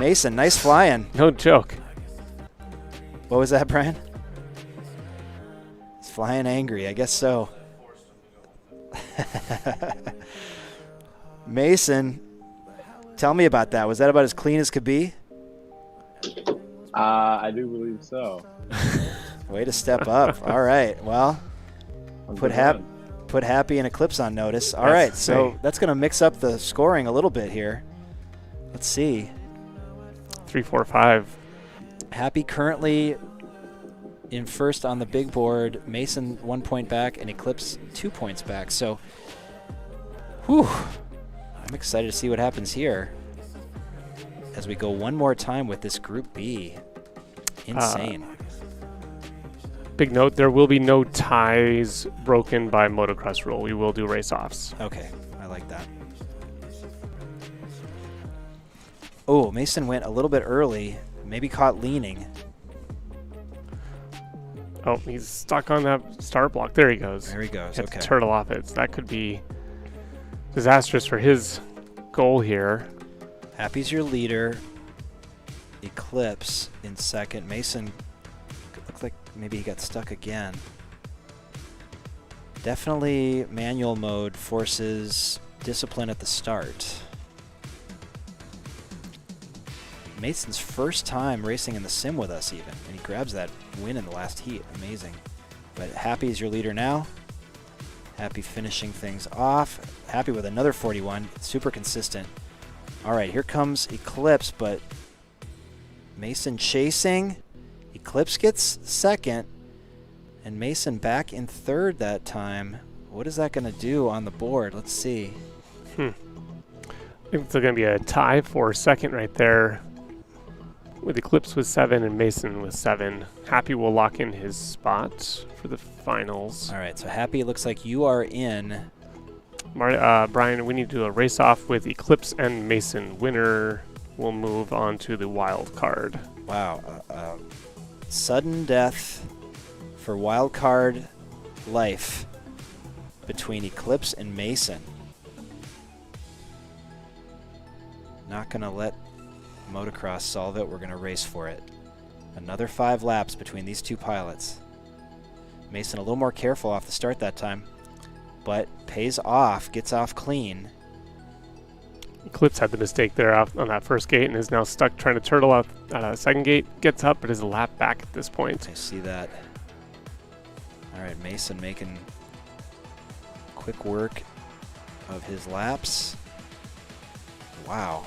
Mason, nice flying. No joke. What was that, Brian? He's flying angry. I guess so. Mason, tell me about that. Was that about as clean as could be? I do believe so. Way to step up. All right. Well, put Happy and Eclipse on notice. All right. So that's going to mix up the scoring a little bit here. Let's see. 3, 4, 5. Happy currently in first on the big board. Mason 1 point back and Eclipse 2 points back. So, I'm excited to see what happens here as we go one more time with this Group B. Insane. Big note, there will be no ties broken by motocross rule. We will do race-offs. Okay, I like that. Oh, Mason went a little bit early. Maybe caught leaning. Oh, he's stuck on that start block. There he goes. There he goes. Had Okay. to turtle off it. So that could be disastrous for his goal here. Happy's your leader. Eclipse in second. Mason looks like maybe he got stuck again. Definitely manual mode forces discipline at the start. Mason's first time racing in the sim with us even, and he grabs that win in the last heat. Amazing. But Happy is your leader now. Happy finishing things off. Happy with another 41. Super consistent. All right, here comes Eclipse, but Mason chasing. Eclipse gets second, And Mason back in third that time. What is that going to do on the board? Let's see. I think it's going to be a tie for second right there, with Eclipse with 7 and Mason with 7. Happy will lock in his spot for the finals. All right, so Happy, it looks like you are in. Brian, we need to do a race off with Eclipse and Mason. Winner will move on to the wild card. Wow. Sudden death for wild card life between Eclipse and Mason. Not going to let motocross solve it. We're going to race for it. Another 5 laps between these two pilots. Mason a little more careful off the start that time, but pays off, gets off clean. Eclipse had the mistake there on that first gate and is now stuck trying to turtle out second gate. Gets up, but is a lap back at this point. I see that. All right, Mason making quick work of his laps. Wow.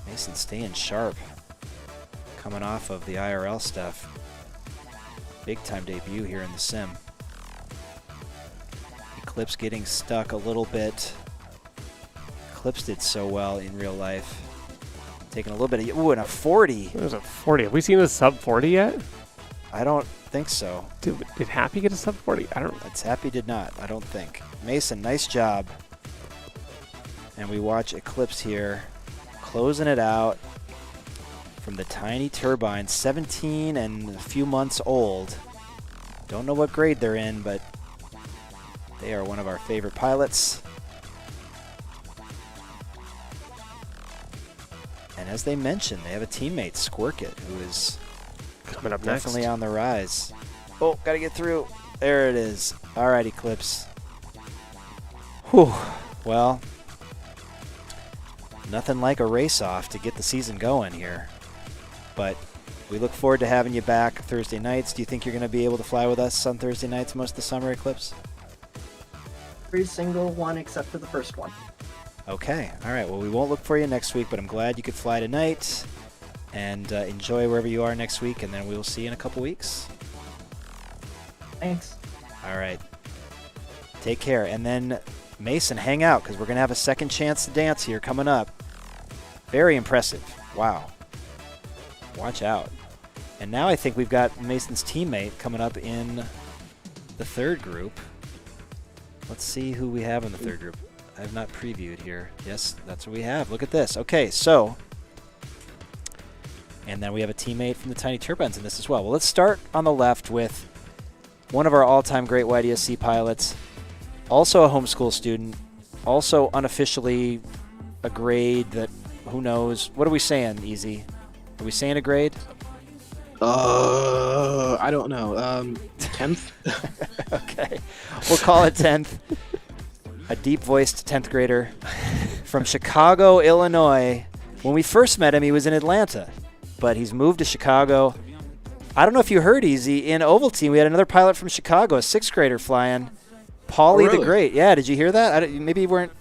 Mason staying sharp. Coming off of the IRL stuff. Big time debut here in the sim. Eclipse getting stuck a little bit. Eclipse did so well in real life. Taking a little bit of, ooh, and a 40. There's a 40. Have we seen a sub 40 yet? I don't think so. Did Happy get a sub 40? I don't. It's Happy did not, I don't think. Mason, nice job. And we watch Eclipse here, closing it out from the tiny turbine, 17 and a few months old. Don't know what grade they're in, but they are one of our favorite pilots. And as they mentioned, they have a teammate, Squirkit, who is coming up definitely next. on the rise. Oh, gotta get through. There it is. All right, Eclipse. Whew. Well, nothing like a race-off to get the season going here. But we look forward to having you back Thursday nights. Do you think you're going to be able to fly with us on Thursday nights most of the summer, Eclipse? Every single one except for the first one. Okay. All right. Well, we won't look for you next week, but I'm glad you could fly tonight. And enjoy wherever you are next week, and then we will see you in a couple weeks. Thanks. All right. Take care. And then, Mason, hang out, because we're going to have a second chance to dance here coming up. Very impressive. Wow. Watch out. And now I think we've got Mason's teammate coming up in the third group. Let's see who we have in the third group. I have not previewed here. Yes, that's what we have. Look at this. Okay, so... And then we have a teammate from the Tiny Turbines in this as well. Well, let's start on the left with one of our all-time great YDSC pilots, also a homeschool student, also unofficially a grade that, who knows. What are we saying, Easy? Are we saying a grade? I don't know. 10th? Okay. We'll call it 10th. A deep-voiced 10th grader from Chicago, Illinois. When we first met him, he was in Atlanta, but he's moved to Chicago. I don't know if you heard, Easy, in Ovaltine, we had another pilot from Chicago, a 6th grader flying, Paulie really? the Great. Yeah, did you hear that? Maybe you weren't.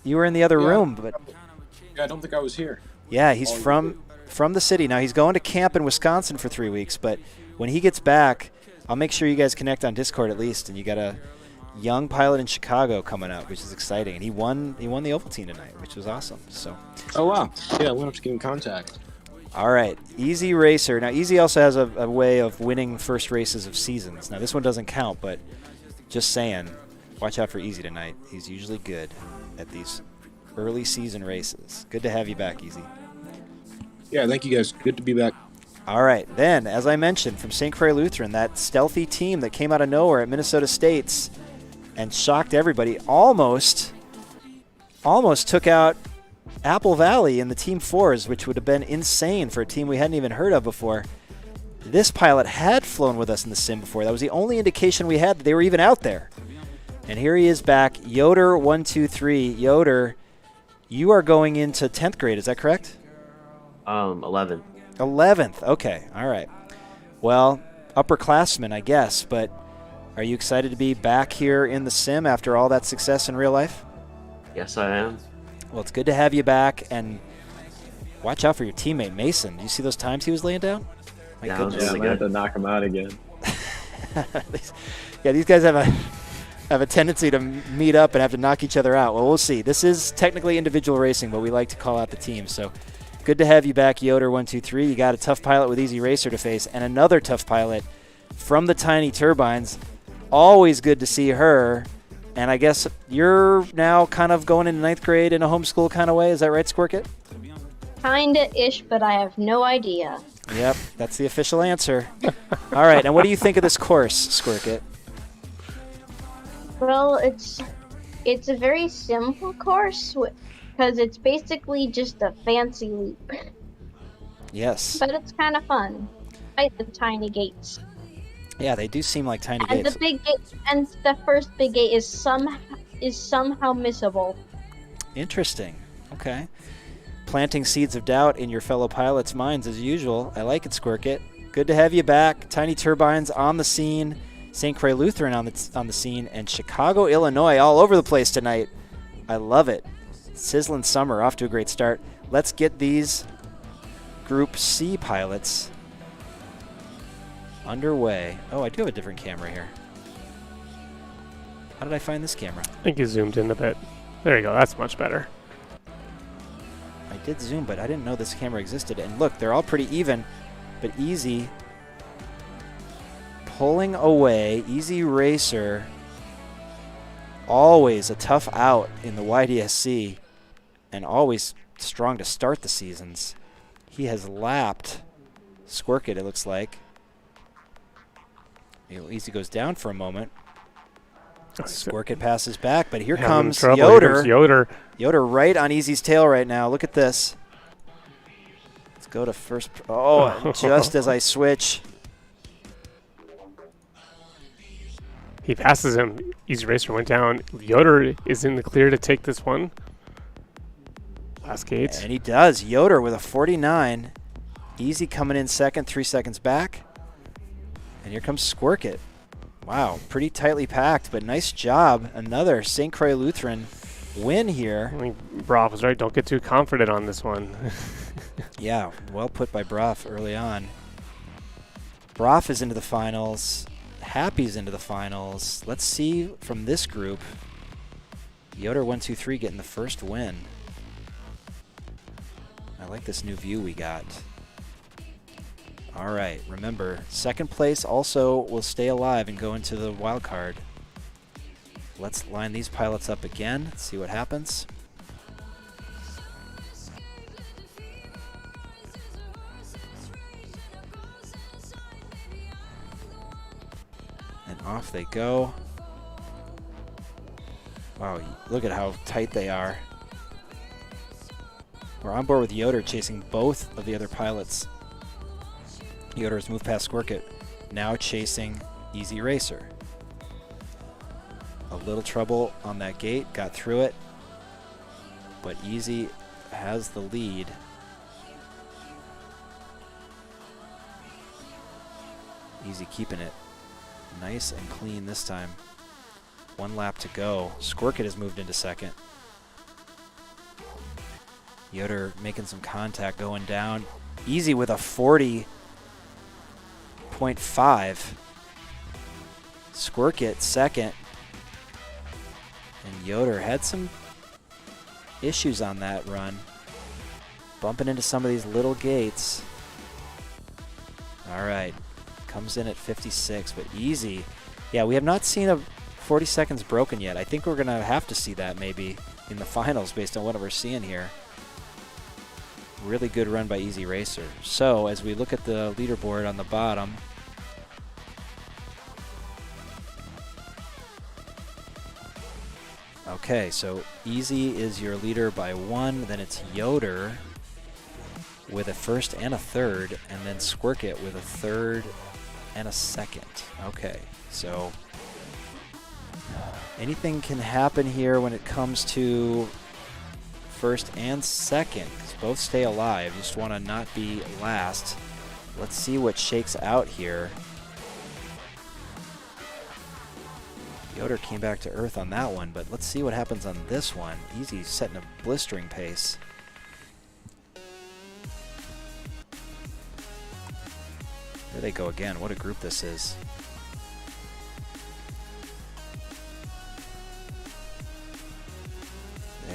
You were in the other room, but Yeah, I don't think I was here. yeah, he's from the city. Now, he's going to camp in Wisconsin for 3 weeks, but when he gets back, I'll make sure you guys connect on Discord at least, and you got a young pilot in Chicago coming up, which is exciting. And he won the Ovaltine tonight, which was awesome. So. Oh, wow. Yeah, we'll have to get in contact. All right, Easy Racer. Now, Easy also has a way of winning first races of seasons. Now, this one doesn't count, but just saying, watch out for Easy tonight. He's usually good at these early season races. Good to have you back, Easy. Yeah, thank you guys. Good to be back. All right, then, as I mentioned, from St. Croix Lutheran, that stealthy team that came out of nowhere at Minnesota State's and shocked everybody, almost took out Apple Valley in the Team 4s, which would have been insane for a team we hadn't even heard of before. This pilot had flown with us in the sim before. That was the only indication we had that they were even out there. And here he is back, Yoder123. Yoder, you are going into 10th grade, is that correct? 11th. 11th, okay, all right. Well, upperclassmen, I guess, but are you excited to be back here in the sim after all that success in real life? Yes, I am. Well, it's good to have you back, and watch out for your teammate, Mason. Do you see those times he was laying down? My Yeah, goodness. I'm going to have to knock him out again. These guys have a tendency to meet up and have to knock each other out. Well, we'll see. This is technically individual racing, but we like to call out the team. So good to have you back, Yoder123. You got a tough pilot with Easy Racer to face, and another tough pilot from the Tiny Turbines. Always good to see her. And I guess you're now kind of going into 9th grade in a homeschool kind of way. Is that right, Squirkit? Kinda-ish, but I have no idea. Yep, that's the official answer. All right, and what do you think of this course, Squirkit? Well, it's a very simple course because it's basically just a fancy loop. Yes. But it's kind of fun. Like the tiny gates. Yeah, they do seem like tiny And gates. the big gate, and the first big gate is somehow missable. Interesting. Okay. Planting seeds of doubt in your fellow pilots' minds as usual. I like it, Squirkit. Good to have you back. Tiny Turbines on the scene. St. Croix Lutheran on the scene, and Chicago, Illinois all over the place tonight. I love it. Sizzling summer, off to a great start. Let's get these Group C pilots underway. Oh, I do have a different camera here. How did I find this camera? I think you zoomed in a bit. There you go. That's much better. I did zoom, but I didn't know this camera existed. And look, they're all pretty even, but Easy pulling away. Easy Racer, always a tough out in the YDSC and always strong to start the seasons. He has lapped Squirkit, it looks like. Easy goes down for a moment. Squirkit passes back, but here comes Yoder. Yoder right on Easy's tail right now. Look at this. Let's go to first. Oh, just as I switch. He passes him. Easy Racer went down. Yoder is in the clear to take this one. Last gate. And he does. Yoder with a 49. Easy coming in second, 3 seconds back. And here comes Squirkit. Wow, pretty tightly packed, but nice job. Another St. Croix Lutheran win here. I think Broff was right. Don't get too confident on this one. Yeah, well put by Broff early on. Broff is into the finals. Happy's into the finals. Let's see from this group. Yoder123 getting the first win. I like this new view we got. All right, remember, second place also will stay alive and go into the wild card. Let's line these pilots up again, see what happens. And off they go. Wow, look at how tight they are. We're on board with Yoder chasing both of the other pilots. Yoder has moved past Squirkit, now chasing Easy Racer. A little trouble on that gate, got through it, but Easy has the lead. Easy keeping it nice and clean this time. 1 lap to go. Squirkit has moved into second. Yoder making some contact going down. Easy with a 40.5. Squirkit second. And Yoder had some issues on that run. Bumping into some of these little gates. All right. Comes in at 56, but Easy. Yeah, we have not seen a 40 seconds broken yet. I think we're going to have to see that maybe in the finals based on what we're seeing here. Really good run by Easy Racer. So as we look at the leaderboard on the bottom, okay, so Easy is your leader by 1, then it's Yoder with a first and a third, and then Squirkit with a third and a second. Okay, so anything can happen here when it comes to first and second, because both stay alive. Just want to not be last. Let's see what shakes out here. Yoder came back to earth on that one, but let's see what happens on this one. Easy setting a blistering pace. There they go again. What a group this is.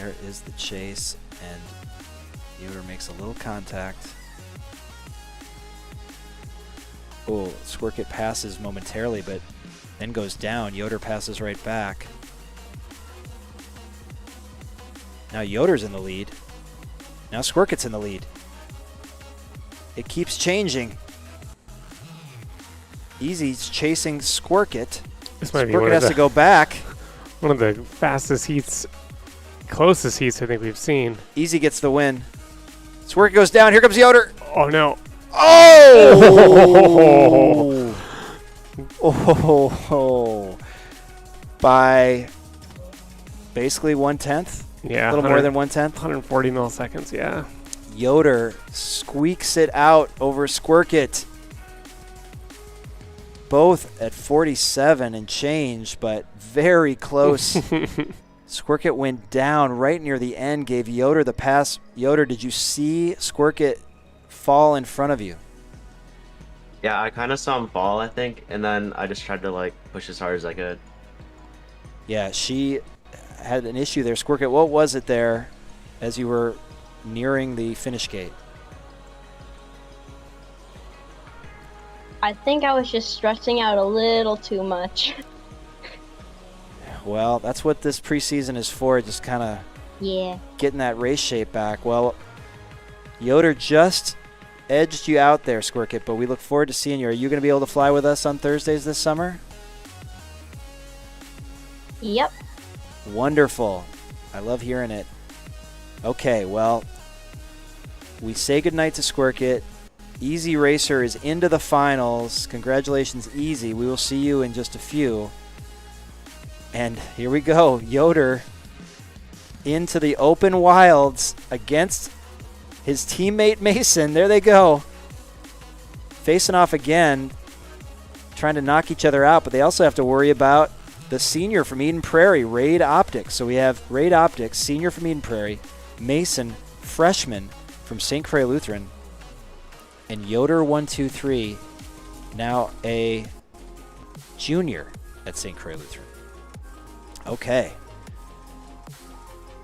There is the chase, and Yoder makes a little contact. Oh, Squirkit passes momentarily, but then goes down. Yoder passes right back. Now Yoder's in the lead. Now Squirkit's in the lead. It keeps changing. Easy's chasing Squirkit. This might be Squirkit one has of to go back. one of the fastest heats, closest heats I think we've seen. Easy gets the win. Squirkit goes down. Here comes Yoder. Oh no! Oh! Oh! By basically 1/10. Yeah, a little more than 1/10. 140 milliseconds. Yeah. Yoder squeaks it out over Squirkit. Both at 47 and change, but very close. Squirkit went down right near the end, gave Yoder the pass. Yoder, did you see Squirkit fall in front of you? Yeah, I kind of saw him fall, I think, and then I just tried to like push as hard as I could. Yeah, she had an issue there. Squirkit, what was it there as you were nearing the finish gate? I think I was just stretching out a little too much. Well, that's what this preseason is for, just kind of getting that race shape back. Well, Yoder just edged you out there, Squirkit, but we look forward to seeing you. Are you going to be able to fly with us on Thursdays this summer? Yep. Wonderful. I love hearing it. Okay, well, we say goodnight to Squirkit. Easy Racer is into the finals. Congratulations, Easy. We will see you in just a few. And here we go. Yoder into the open wilds against his teammate Mason. There they go. Facing off again, trying to knock each other out, but they also have to worry about the senior from Eden Prairie, Raid Optics. So we have Raid Optics, senior from Eden Prairie, Mason, freshman from St. Croix Lutheran, and Yoder 123, now a junior at St. Croix Lutheran. Okay.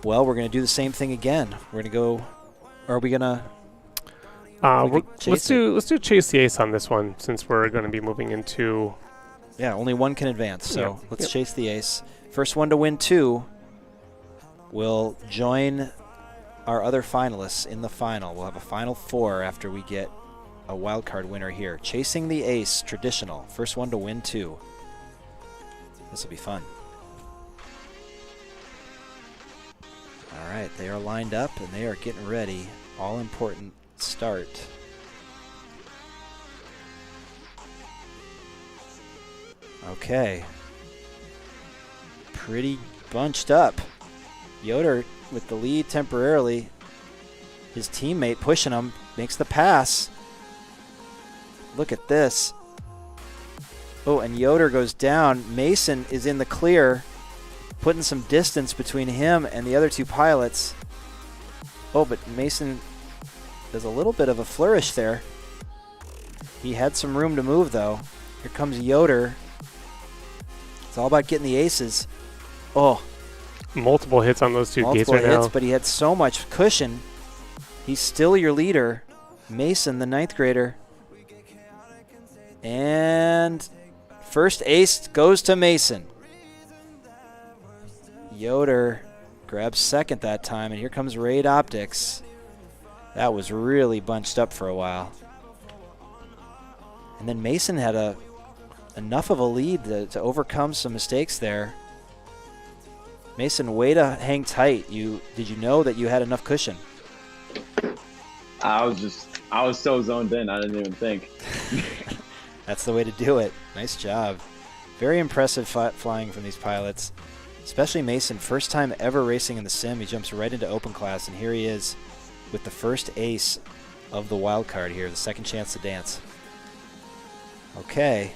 Well, we're going to do the same thing again. We're going to go. Or are we going to? Let's do chase the ace on this one, since we're going to be moving into. Yeah, only one can advance. So Yeah. let's chase the ace. First one to win 2 will join our other finalists in the final. We'll have a final 4 after we get a wild card winner here. Chasing the ace, traditional. First one to win 2. This will be fun. All right, they are lined up and they are getting ready. All important start. Okay. Pretty bunched up. Yoder with the lead temporarily. His teammate pushing him, makes the pass. Look at this. Oh, and Yoder goes down. Mason is in the clear, putting some distance between him and the other 2 pilots. Oh, but Mason does a little bit of a flourish there. He had some room to move, though. Here comes Yoder. It's all about getting the aces. Oh. Multiple hits on those 2 gates Multiple right hits, now. but he had so much cushion. He's still your leader. Mason, the 9th grader. And first ace goes to Mason. Yoder grabs second that time, and here comes Raid Optics. That was really bunched up for a while. And then Mason had enough of a lead to overcome some mistakes there. Mason, way to hang tight. Did you know that you had enough cushion? I was so zoned in, I didn't even think. That's the way to do it. Nice job. Very impressive flying from these pilots, especially Mason. First time ever racing in the sim. He jumps right into open class, and here he is with the first ace of the wild card here, the second chance to dance. Okay.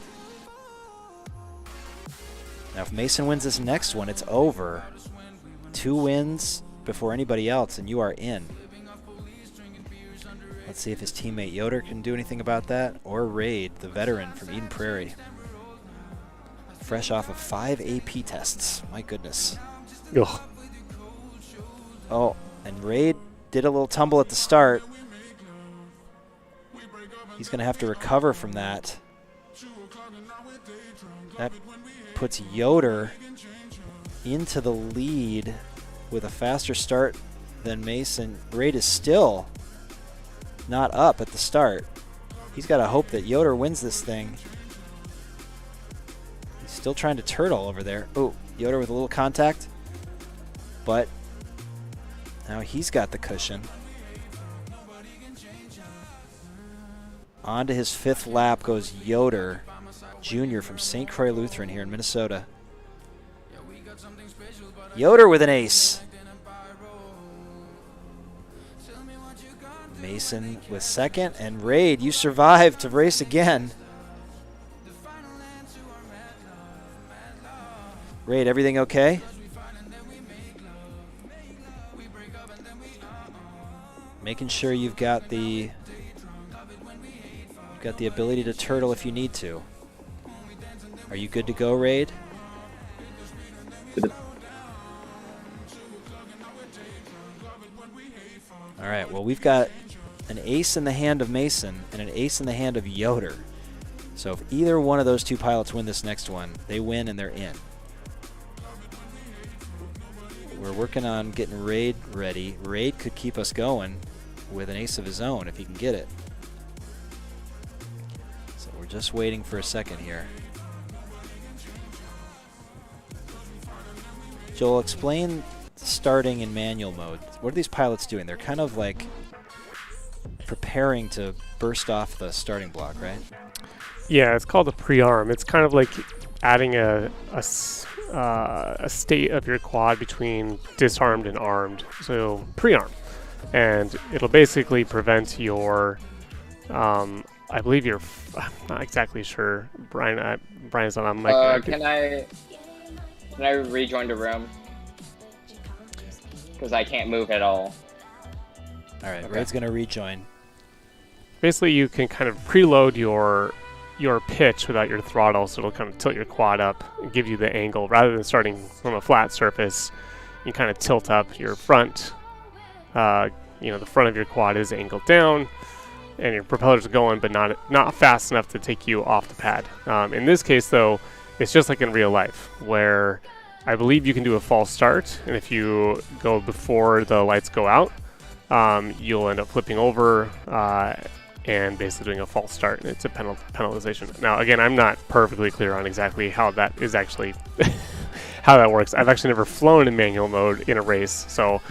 Now, if Mason wins this next one, it's over. 2 wins before anybody else, and you are in. Let's see if his teammate Yoder can do anything about that, or Raid, the veteran from Eden Prairie. Fresh off of 5 AP tests. My goodness. Ugh. Oh, and Raid did a little tumble at the start. He's going to have to recover from that. That puts Yoder into the lead with a faster start than Mason. Raid is still not up at the start. He's got to hope that Yoder wins this thing. He's still trying to turtle over there. Oh, Yoder with a little contact. But now he's got the cushion. On to his 5th lap goes Yoder, Jr. from St. Croix Lutheran here in Minnesota. Yoder with an ace. Mason with 2nd, and Raid, you survived to race again. Raid, everything okay? Making sure you've got the ability to turtle if you need to. Are you good to go, Raid? All right, well, we've got an ace in the hand of Mason and an ace in the hand of Yoder. So if either one of those two pilots win this next one, they win and they're in. We're working on getting Raid ready. Raid could keep us going with an ace of his own if he can get it. So we're just waiting for a second here. Joel, explain starting in manual mode. What are these pilots doing? They're kind of like preparing to burst off the starting block, right? Yeah, it's called a pre-arm. It's kind of like adding a state of your quad between disarmed and armed. So pre-arm. And it'll basically prevent your, I believe you're, I'm not exactly sure. Brian's not on mic. Can I rejoin the room? Because I can't move at all. All right, Raid's going to rejoin. Basically, you can kind of preload your pitch without your throttle, so it'll kind of tilt your quad up and give you the angle. Rather than starting from a flat surface, you kind of tilt up your front. The front of your quad is angled down, and your propellers are going, but not fast enough to take you off the pad. In this case, though, it's just like in real life, where I believe you can do a false start, and if you go before the lights go out, you'll end up flipping over and basically doing a false start. It's a penalization. Now, again, I'm not perfectly clear on exactly how that is actually how that works. I've actually never flown in manual mode in a race, so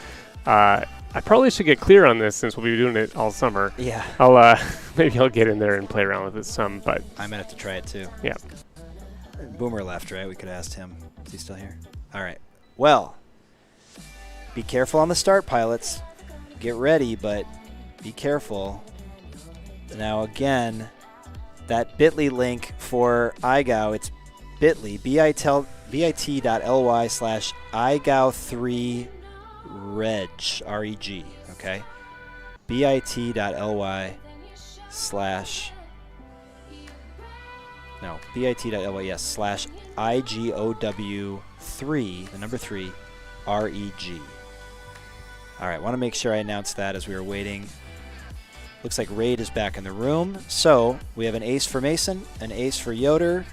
I probably should get clear on this since we'll be doing it all summer. Yeah. Maybe I'll get in there and play around with it some, but I might have to try it too. Yeah. Boomer left, right? We could have asked him. Is he still here? All right. Well, be careful on the start, pilots. Get ready, but be careful. Now, again, that bit.ly link for iGao, it's bit.ly, bit.ly/iGao3reg, R-E-G, okay? bit.ly/, yes, /IGOW3, the number 3, REG. All right, want to make sure I announce that as we were waiting. Looks like Raid is back in the room. So we have an ace for Mason, an ace for Yoder.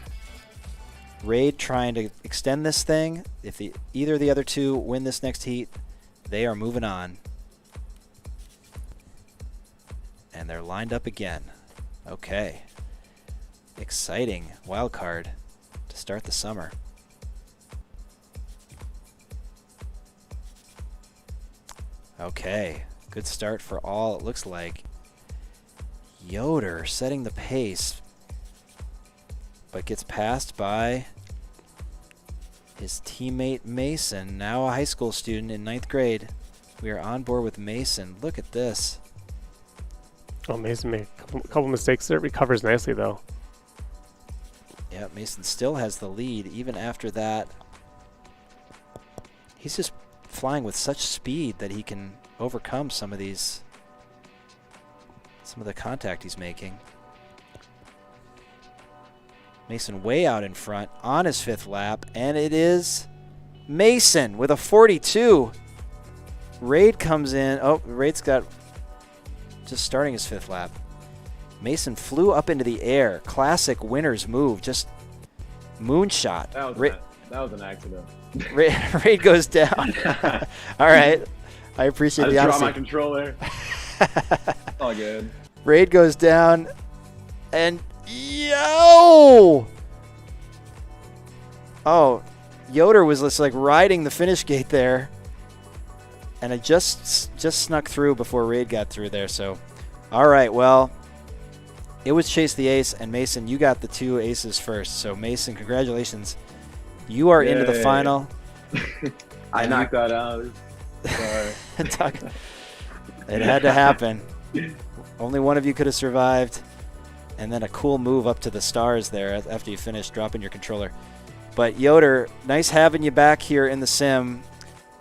Raid trying to extend this thing. If either of the other two win this next heat, they are moving on. And they're lined up again. Okay. Exciting wild card to start the summer. Okay, good start for all, it looks like. Yoder setting the pace, but gets passed by his teammate Mason, now a high school student in 9th grade. We are on board with Mason. Look at this. Oh, Mason made a couple mistakes there. Recovers nicely, though. Yeah, Mason still has the lead even after that. He's just flying with such speed that he can overcome some of the contact he's making. Mason way out in front on his 5th lap, and it is Mason with a 42. Raid comes in. Oh, Raid's got just starting his 5th lap. Mason flew up into the air. Classic winner's move. Just moonshot. That was an accident. Raid goes down. All right. I appreciate the I honesty. just dropped my controller. All good. Raid goes down. And yo! Oh, Yoder was just like riding the finish gate there. And I just snuck through before Raid got through there. So, all right, well, it was Chase the Ace, and Mason, you got the 2 aces first. So, Mason, congratulations. You are into the final. I knocked that out. Sorry. It had to happen. Only one of you could have survived. And then a cool move up to the stars there after you finished dropping your controller. But Yoder, nice having you back here in the sim.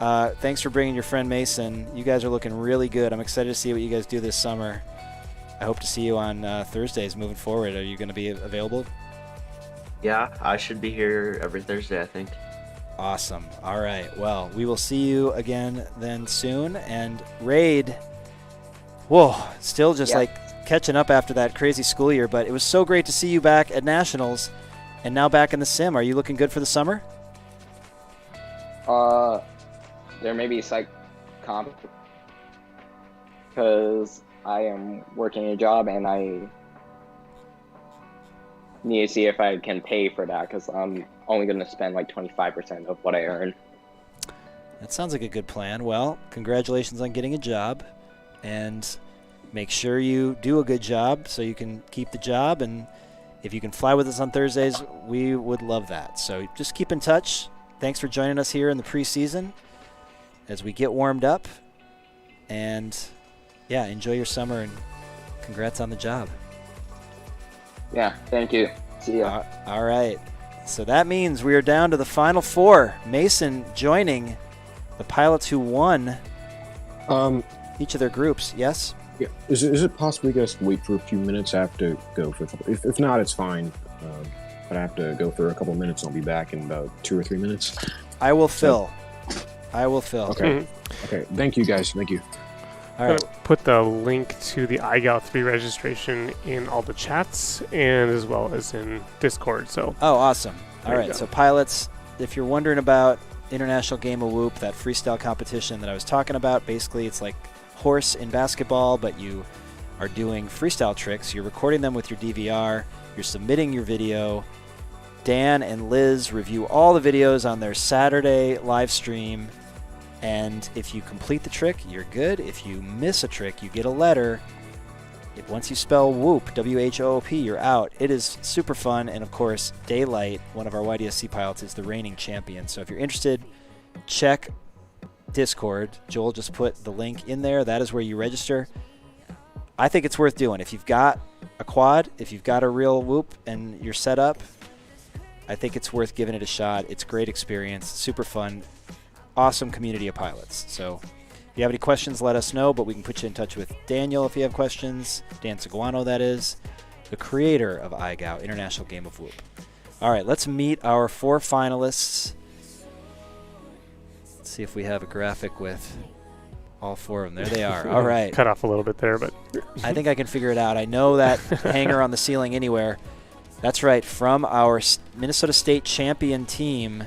Thanks for bringing your friend Mason. You guys are looking really good. I'm excited to see what you guys do this summer. I hope to see you on Thursdays moving forward. Are you going to be available? Yeah, I should be here every Thursday, I think. Awesome. All right. Well, we will see you again then soon. And Raid, whoa, still just like catching up after that crazy school year. But it was so great to see you back at Nationals and now back in the sim. Are you looking good for the summer? There may be psych comp because I am working a job and I need to see if I can pay for that because I'm only going to spend like 25% of what I earn. That sounds like a good plan. Well, congratulations on getting a job, and make sure you do a good job so you can keep the job. And if you can fly with us on Thursdays, we would love that. So just keep in touch. Thanks for joining us here in the preseason as we get warmed up. And yeah, enjoy your summer and congrats on the job. Yeah, thank you. See ya. All right. So that means we are down to the final 4. Mason joining the pilots who won each of their groups. Yes? Yeah. Is it possible you guys can wait for a few minutes? I have to go for a couple. If not, it's fine. But I have to go for a couple minutes, and I'll be back in about 2 or 3 minutes. I will fill. I will fill. Okay. Okay. Thank you, guys. Thank you. All right. Put the link to the iGal3 registration in all the chats and as well as in Discord. So. Oh, awesome. All There you right. go. So pilots, if you're wondering about International Game of Whoop, that freestyle competition that I was talking about, basically it's like horse in basketball, but you are doing freestyle tricks. You're recording them with your DVR. You're submitting your video. Dan and Liz review all the videos on their Saturday live stream. And if you complete the trick, you're good. If you miss a trick, you get a letter. Once you spell WHOOP, W-H-O-O-P, you're out. It is super fun. And, of course, Daylight, one of our YDSC pilots, is the reigning champion. So if you're interested, check Discord. Joel just put the link in there. That is where you register. I think it's worth doing. If you've got a quad, if you've got a real WHOOP and you're set up, I think it's worth giving it a shot. It's a great experience, super fun, awesome community of pilots. So if you have any questions, let us know, but we can put you in touch with Daniel if you have questions. Dan Seguano, that is, the creator of iGao, International Game of Whoop. All right, let's meet our 4 finalists. Let's see if we have a graphic with all 4 of them. There they are. All right. Cut off a little bit there, but I think I can figure it out. I know that hanger on the ceiling anywhere. That's right. From our Minnesota State champion team,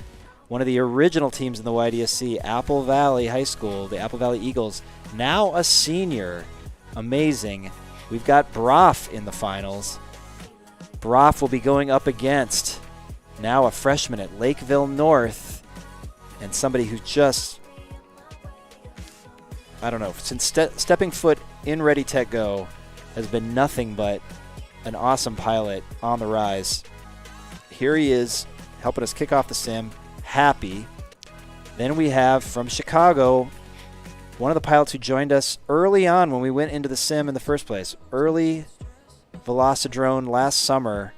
one of the original teams in the YDSC, Apple Valley High School, the Apple Valley Eagles, now a senior. Amazing. We've got Broff in the finals. Broff will be going up against now a freshman at Lakeville North and somebody who's just, I don't know, since stepping foot in Ready Tech Go has been nothing but an awesome pilot on the rise. Here he is helping us kick off the sim. Happy. Then we have from Chicago, one of the pilots who joined us early on when we went into the sim in the first place. Early Velocidrone last summer.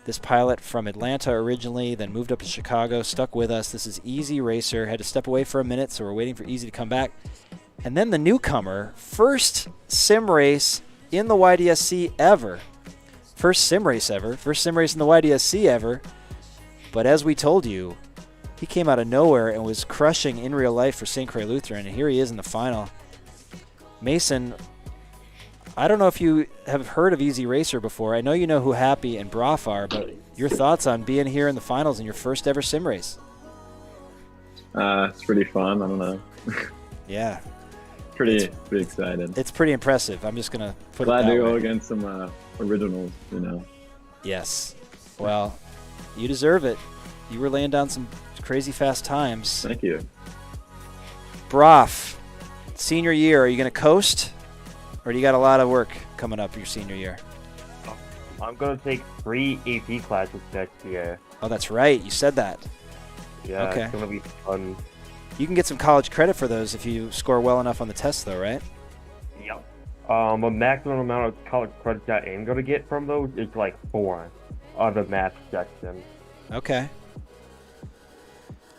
This pilot from Atlanta originally, then moved up to Chicago, stuck with us. This is Easy Racer. Had to step away for a minute, so we're waiting for Easy to come back. And then the newcomer, first sim race in the YDSC ever. First sim race ever. First sim race in the YDSC ever. But as we told you, He came out of nowhere and was crushing in real life for St. Croix Lutheran, and here he is in the final. Mason, I don't know if you have heard of Easy Racer before. I know you know who Happy and Broff are, but your thoughts on being here in the finals in your first ever sim race? It's pretty fun. I don't know. Yeah. Pretty excited. It's pretty impressive. I'm just going to put Glad it that to go way. against some originals, you know. Yes. Well, you deserve it. You were laying down some crazy fast times. Thank you. Broff, senior year, are you going to coast? Or do you got a lot of work coming up your senior year? I'm going to take 3 AP classes next year. Oh, that's right. You said that. Yeah, Okay. it's going to be fun. You can get some college credit for those if you score well enough on the test, though, right? Yep. A maximum amount of college credits that I'm going to get from those is like 4 on the math section. Okay.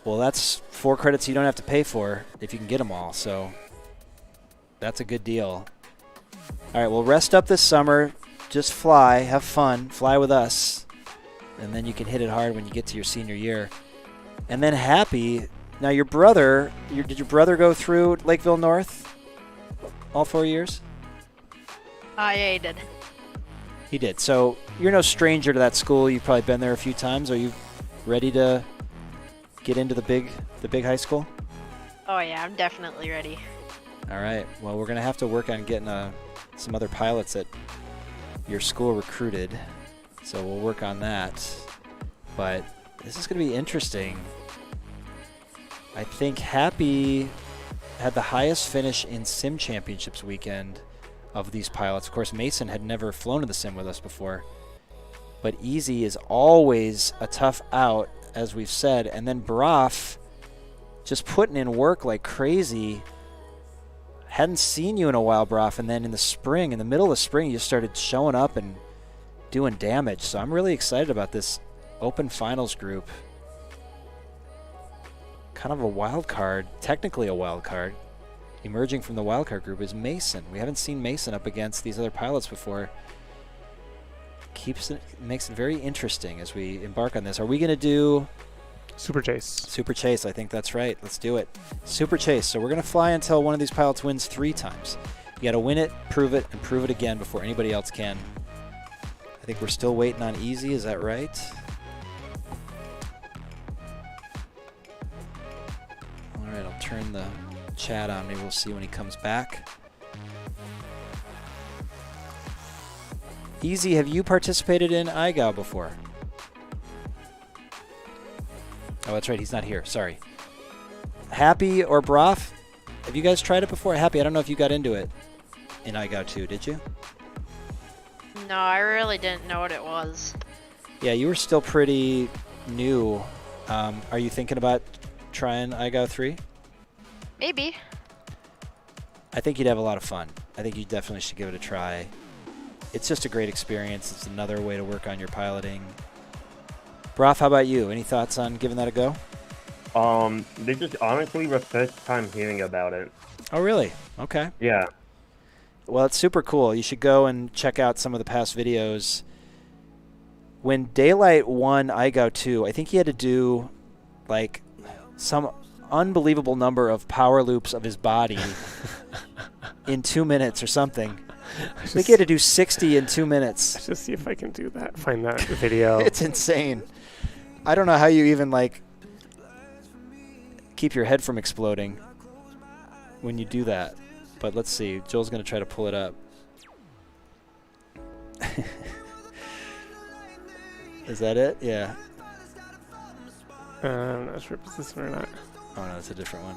Well, that's 4 credits you don't have to pay for if you can get them all, so that's a good deal. All right, well, rest up this summer. Just fly, have fun, fly with us, and then you can hit it hard when you get to your senior year. And then Happy. Now, your brother, did your brother go through Lakeville North all 4 years? Yeah, he did. He did. So you're no stranger to that school. You've probably been there a few times. Are you ready to get into the big high school? Oh yeah, I'm definitely ready. All right. Well, we're going to have to work on getting some other pilots that your school recruited. So we'll work on that. But this is going to be interesting. I think Happy had the highest finish in Sim Championships weekend of these pilots. Of course, Mason had never flown in the sim with us before. But Easy is always a tough out, as we've said. And then Broff just putting in work like crazy. Hadn't seen you in a while, Broff. And then in the middle of the spring, you started showing up and doing damage. So I'm really excited about this open finals group. Kind of a wild card, technically a wild card. Emerging from the wild card group is Mason. We haven't seen Mason up against these other pilots before. Makes it very interesting as we embark on this. Are we going to do Super Chase? Super Chase, I think that's right. Let's do it. Super Chase. So we're going to fly until one of these pilots wins 3 times. You got to win it, and prove it again before anybody else can. I think we're still waiting on Easy. Is that right? All right, I'll turn the chat on. Maybe we'll see when he comes back. Easy, have you participated in IGAO before? Oh, that's right. He's not here. Sorry. Happy or Broff, have you guys tried it before? Happy, I don't know if you got into it in IGAO 2, did you? No, I really didn't know what it was. Yeah, you were still pretty new. Are you thinking about trying IGAO 3? Maybe. I think you'd have a lot of fun. I think you definitely should give it a try. It's just a great experience. It's another way to work on your piloting. Broff, how about you? Any thoughts on giving that a go? This is honestly the first time hearing about it. Oh, really? Okay. Yeah. Well, it's super cool. You should go and check out some of the past videos. When Daylight won IGAO 2, I think he had to do like some unbelievable number of power loops of his body in 2 minutes or something. I think he had to do 60 in 2 minutes. Let's just see if I can do that. Find that video. It's insane. I don't know how you even like keep your head from exploding when you do that. But let's see. Joel's going to try to pull it up. Is that it? Yeah. I'm not sure if it's this one or not. Oh, no, it's a different one.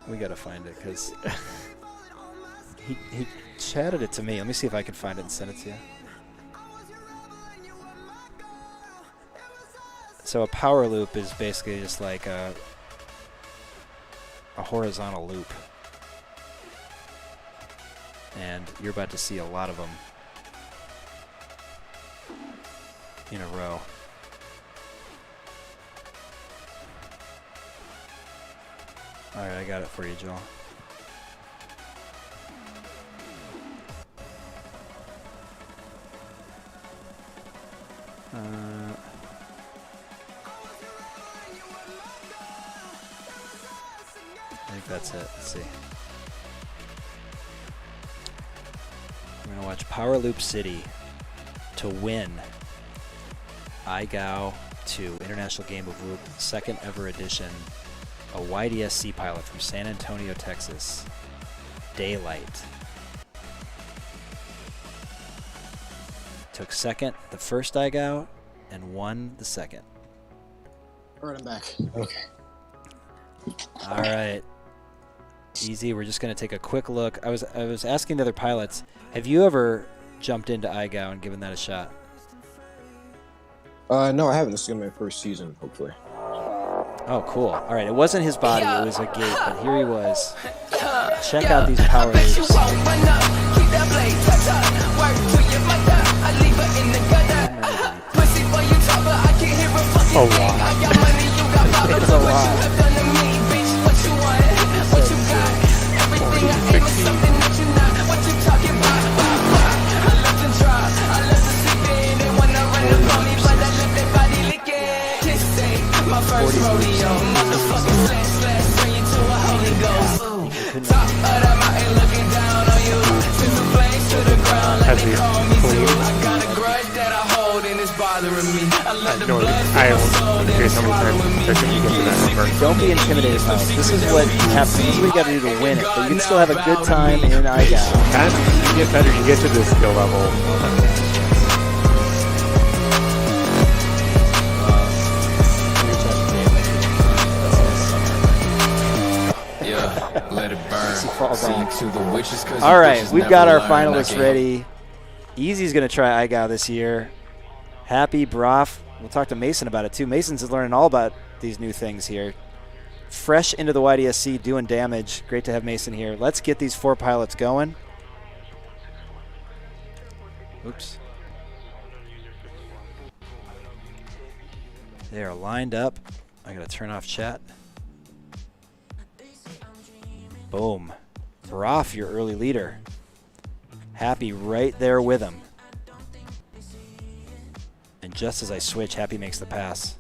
We got to find it because he chatted it to me. Let me see if I can find it and send it to you. So a power loop is basically just like a horizontal loop. And you're about to see a lot of them in a row. All right, I got it for you, Joel. think that's it. Let's see. We're going to watch Power Loop City to win IGAO 2 International Game of Whoop, second ever edition. A YDSC pilot from San Antonio, Texas. Daylight. Took second the first IGAO and won the second. All right, I'm back. Okay. All right. Easy. We're just going to take a quick look. I was asking the other pilots, have you ever jumped into IGAO and given that a shot? No, I haven't. This is gonna be my first season, hopefully. Oh, cool. All right. It wasn't his body. It was a gate, but here he was. Check out these power loops. Oh, wow. It's a lot. Don't be intimidated, pal. This is what happens. This is what you got to do to win it. But you can still have a good time in IGAO. As you get better, you get to this skill level. Let it burn. All right, we've got our finalists ready. Easy's going to try IGAO this year. Happy, Broff. We'll talk to Mason about it too. Mason's learning all about these new things here. Fresh into the YDSC, doing damage. Great to have Mason here. Let's get these 4 pilots going. Oops. They are lined up. I got to turn off chat. Boom. Broff, your early leader. Happy right there with him. And just as I switch, Happy makes the pass.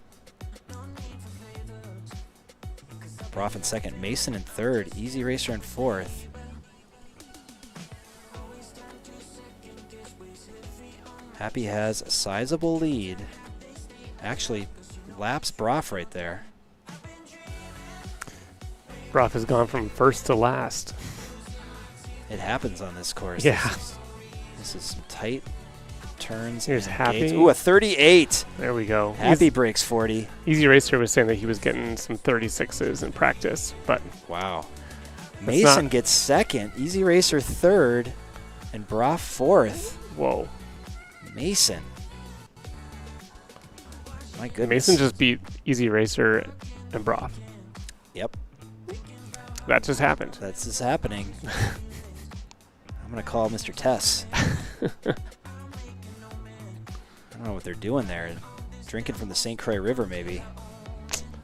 Broff in second, Mason in third, Easy Racer in fourth. Happy has a sizable lead. Actually, laps Broff right there. Broff has gone from first to last. It happens on this course. Yeah. This is some tight turns. Here's and Happy. gates. Ooh, a 38. There we go. Happy breaks 40. Easy Racer was saying that he was getting some 36s in practice, but wow. Mason gets second, Easy Racer third, and Broff fourth. Whoa. Mason. My goodness. Mason just beat Easy Racer and Broff. Yep. That just happened. That's just happening. I'm going to call Mr. Tess. I don't know what they're doing there. Drinking from the St. Croix River, maybe.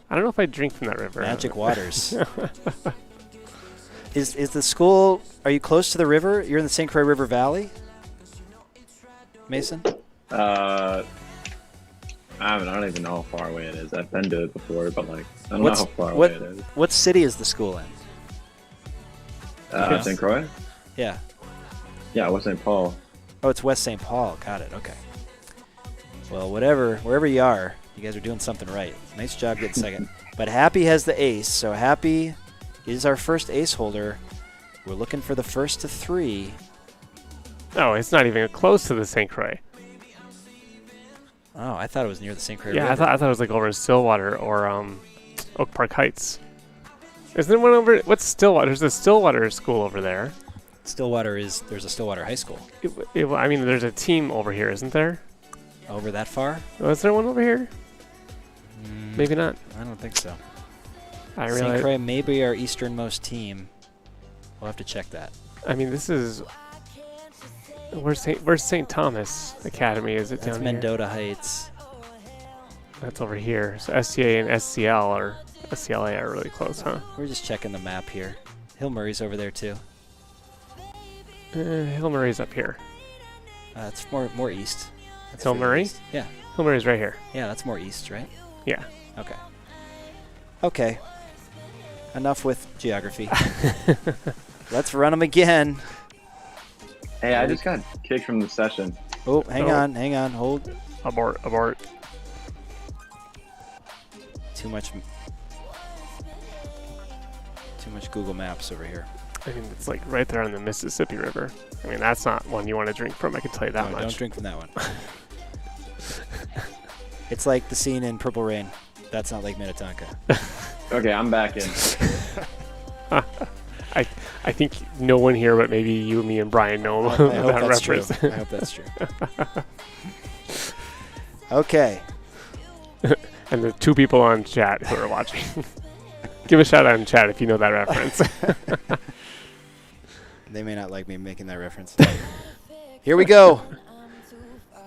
I don't know if I drink from that river. Magic waters. Is the school, are you close to the river? You're in the St. Croix River Valley? Mason? I don't even know how far away it is. I've been to it before, but like I don't know how far away it is. What city is the school in? St. Croix? Yeah. Yeah, West St. Paul. Oh, it's West St. Paul. Got it. Okay. Well, wherever you are, you guys are doing something right. Nice job getting second. But Happy has the ace, so Happy is our first ace holder. We're looking for the first to 3. Oh, it's not even close to the St. Croix. Oh, I thought it was near the St. Croix Yeah, River. I thought it was like over in Stillwater or Oak Park Heights. Isn't there one over? What's Stillwater? There's a Stillwater school over there. There's a Stillwater High School. I mean, there's a team over here, isn't there? Over that far? Was there one over here? Maybe not. I don't think so. St. Croix may be our easternmost team. We'll have to check that. I mean, this is... Where's St. Thomas Academy? Is it That's down Mendota Heights. That's over here. So STA and SCL or SCLA are really close, huh? We're just checking the map here. Hill Murray's over there too. Hill Murray's up here. It's more east. That's Hill further Murray? east. Yeah. Hill Murray's right here. Yeah, that's more east, right? Yeah. Okay. Okay. enough with geography. Let's run them again. Hey, I just got kicked from the session. Oh, hang on, hold. Abort. Too much Google Maps over here. I mean, it's like right there on the Mississippi River. I mean, that's not one you want to drink from, I can tell you that No, much. don't drink from that one. It's like the scene in Purple Rain. That's not Lake Minnetonka. Okay, I'm back in. I think no one here but maybe you, me, and Brian know I hope that that's reference. true. I hope that's true. Okay. And the 2 people on chat who are watching. Give a shout out in chat if you know that reference. They may not like me making that reference. Here we go.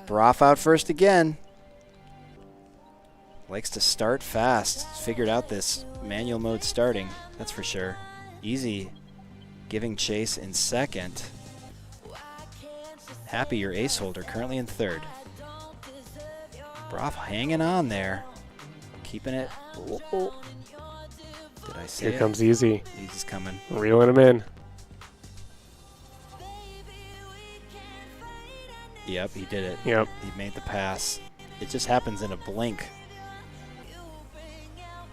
Broff out first again. Likes to start fast. Figured out this manual mode starting, that's for sure. Easy giving chase in second. Happy, your ace holder, currently in third. Broff hanging on there. Keeping it. Oh. Did I say Here comes Easy. Easy's coming. Reeling him in. Yep, he did it. Yep. He made the pass. It just happens in a blink.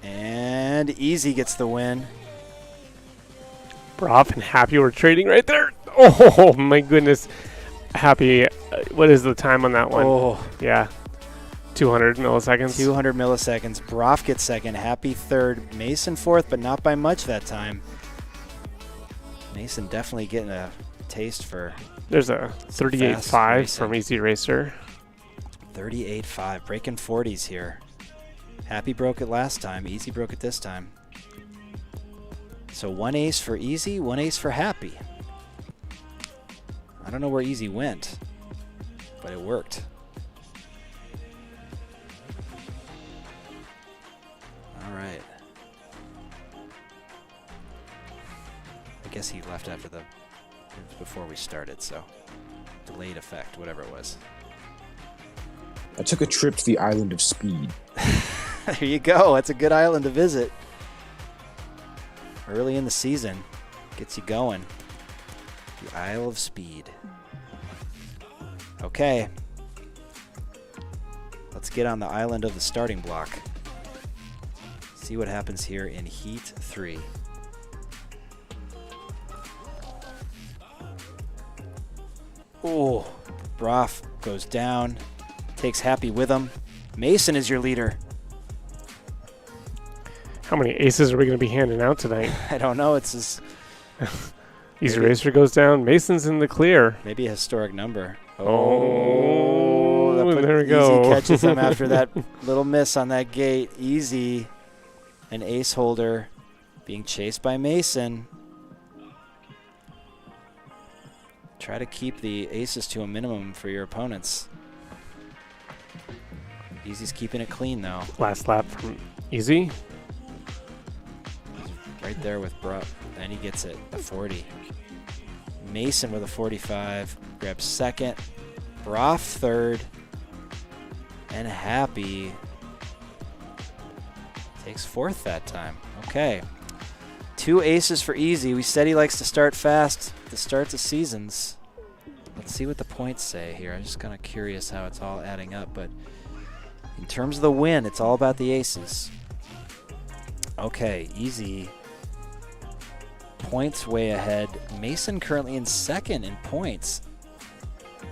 And Easy gets the win. Broff and Happy were trading right there. Oh, my goodness. Happy, what is the time on that one? Oh. Yeah. 200 milliseconds. 200 milliseconds. Broff gets second. Happy third. Mason fourth, but not by much that time. Mason definitely getting a taste for. There's a 38.5 from Easy Racer. 38.5. Breaking 40s here. Happy broke it last time. Easy broke it this time. So 1 ace for Easy, 1 ace for Happy. I don't know where Easy went, but it worked. All right. I guess he left after before we started, so delayed effect, whatever it was. I took a trip to the island of Speed. There you go. That's a good island to visit. Early in the season. Gets you going. The Isle of Speed. Okay. Let's get on the island of the starting block. See what happens here in Heat 3. Oh, Broff goes down. Takes Happy with him. Mason is your leader. How many aces are we going to be handing out tonight? I don't know. It's his... Easy Racer goes down. Mason's in the clear. Maybe a historic number. Oh, there we Easy go. catches him after that little miss on that gate. Easy, an ace holder, being chased by Mason. Try to keep the aces to a minimum for your opponents. Easy's keeping it clean, though. Last lap from Easy. Right there with Broff, and he gets it, a 40. Mason with a 45, grabs second. Broff third, and Happy takes fourth that time. Okay. 2 aces for Easy. We said he likes to start fast to start the seasons. Let's see what the points say here. I'm just kind of curious how it's all adding up, but in terms of the win, it's all about the aces. Okay, Easy. Points way ahead. Mason currently in second in points.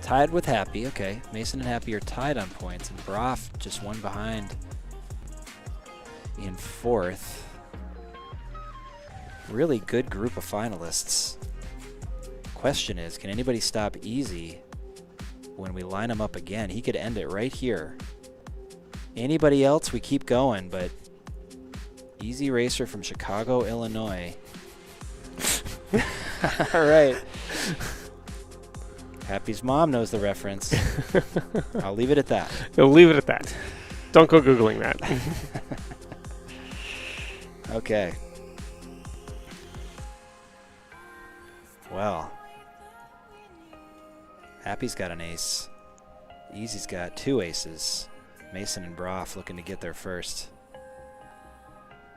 Tied with Happy. Okay, Mason and Happy are tied on points, and Broff just one behind in fourth. Really good group of finalists. Question is, can anybody stop Easy when we line him up again? He could end it right here. Anybody else, we keep going, but Easy Racer from Chicago, Illinois. All right. Happy's mom knows the reference. I'll leave it at that. You'll leave it at that. Don't go Googling that. Okay. Well. Happy's got an ace. Easy's got 2 aces. Mason and Broff looking to get there first.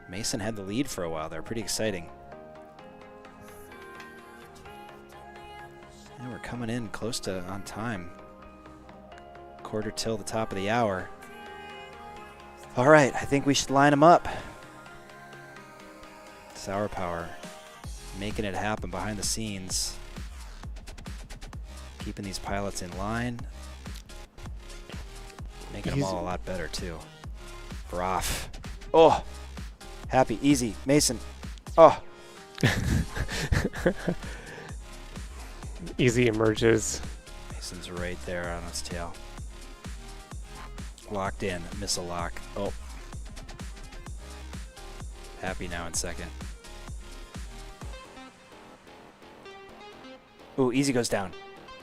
Mason had the lead for a while there. Pretty exciting. And we're coming in close to on time. Quarter till the top of the hour. All right, I think we should line them up. Sour Power making it happen behind the scenes. Keeping these pilots in line. Making them all a lot better, too. Broff. Oh! Happy, easy. Mason. Oh! Easy emerges. Mason's right there on his tail. Locked in. Missile lock. Oh. Happy now in second. Ooh, Easy goes down.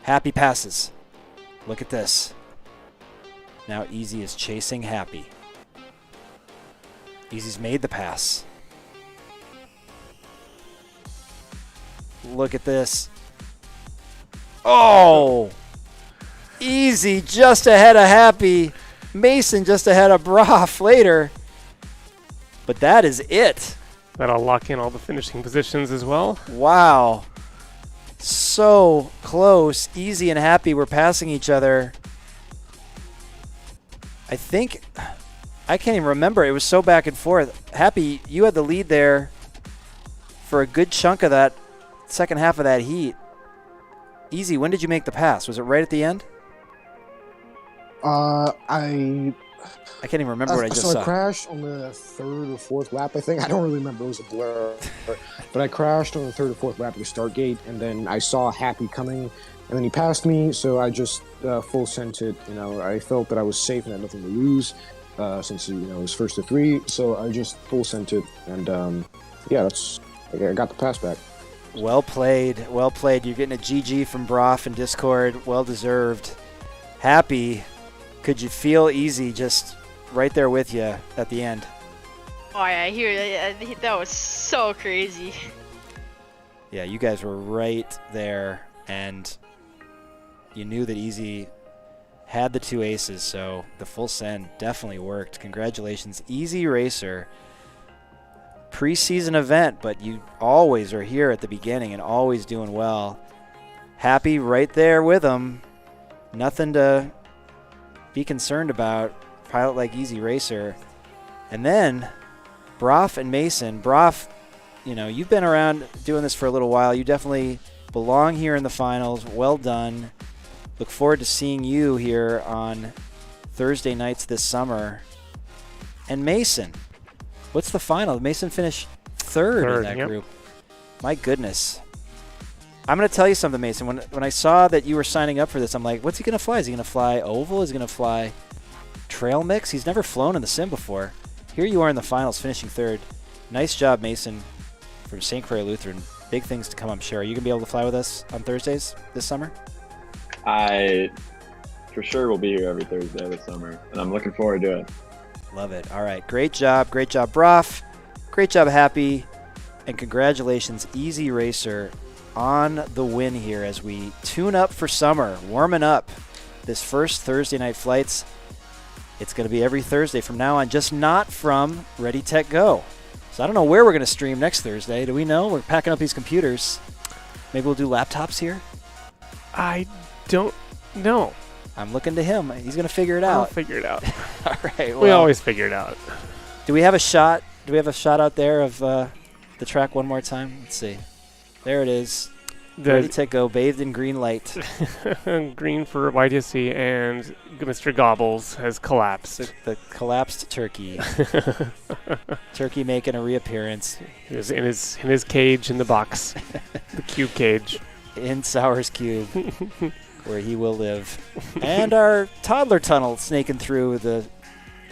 Happy passes. Look at this. Now Easy is chasing Happy. Easy's made the pass. Look at this. Oh! Easy just ahead of Happy. Mason just ahead of Broff later. But that is it. That'll lock in all the finishing positions as well. Wow. So close. Easy and Happy were passing each other. I think, I can't even remember. It was so back and forth. Happy, you had the lead there for a good chunk of that second half of that heat. Easy, when did you make the pass? Was it right at the end? I can't even remember what I just saw. saw. I crashed on the third or fourth lap, I think. I don't really remember. It was a blur. But I crashed on the third or fourth lap at the start gate, and then I saw Happy coming, and then he passed me, so I just full sent it. You know, I felt that I was safe and had nothing to lose since, you know, it was first to three, so I just full sent it, and yeah, I got the pass back. Well played. Well played. You're getting a GG from Broff and Discord. Well deserved. Happy. Could you feel Easy just right there with you at the end? Oh yeah, I hear that. That was so crazy. Yeah, you guys were right there, and you knew that Easy had the two aces, so the full send definitely worked. Congratulations, Easy Racer. Preseason event, but you always are here at the beginning and always doing well. Happy right there with them. Nothing to be concerned about. Pilot like Easy Racer. And then Broff and Mason. Broff, you know, you've been around doing this for a little while. You definitely belong here in the finals. Well done. Look forward to seeing you here on Thursday nights this summer. And Mason, what's the final? Mason finished third in that group. My goodness. I'm going to tell you something, Mason. When I saw that you were signing up for this, I'm like, what's he going to fly? Is he going to fly oval? Is he going to fly trail mix? He's never flown in the sim before. Here you are in the finals, finishing third. Nice job, Mason, from St. Croix Lutheran. Big things to come, I'm sure. Are you going to be able to fly with us on Thursdays this summer? I for sure will be here every Thursday this summer, and I'm looking forward to it. Love it. All right. Great job. Great job, Broff. Great job, Happy. And congratulations, Easy Racer, on the win here as we tune up for summer, warming up this first Thursday night flights. It's going to be every Thursday from now on, just not from Ready Tech Go. So I don't know where we're going to stream next Thursday. Do we know? We're packing up these computers. Maybe we'll do laptops here? I don't know. I'm looking to him. He's going to figure it out. I'll figure it out. All right. Well, we always figure it out. Do we have a shot? Do we have a shot out there of the track one more time? Let's see. There it is. Ready to go, bathed in green light. Green for YDSC, and Mr. Gobbles has collapsed. The collapsed turkey. Turkey making a reappearance. He was in his cage in the box, the cube cage. In Sour's Cube, where he will live. And our toddler tunnel snaking through the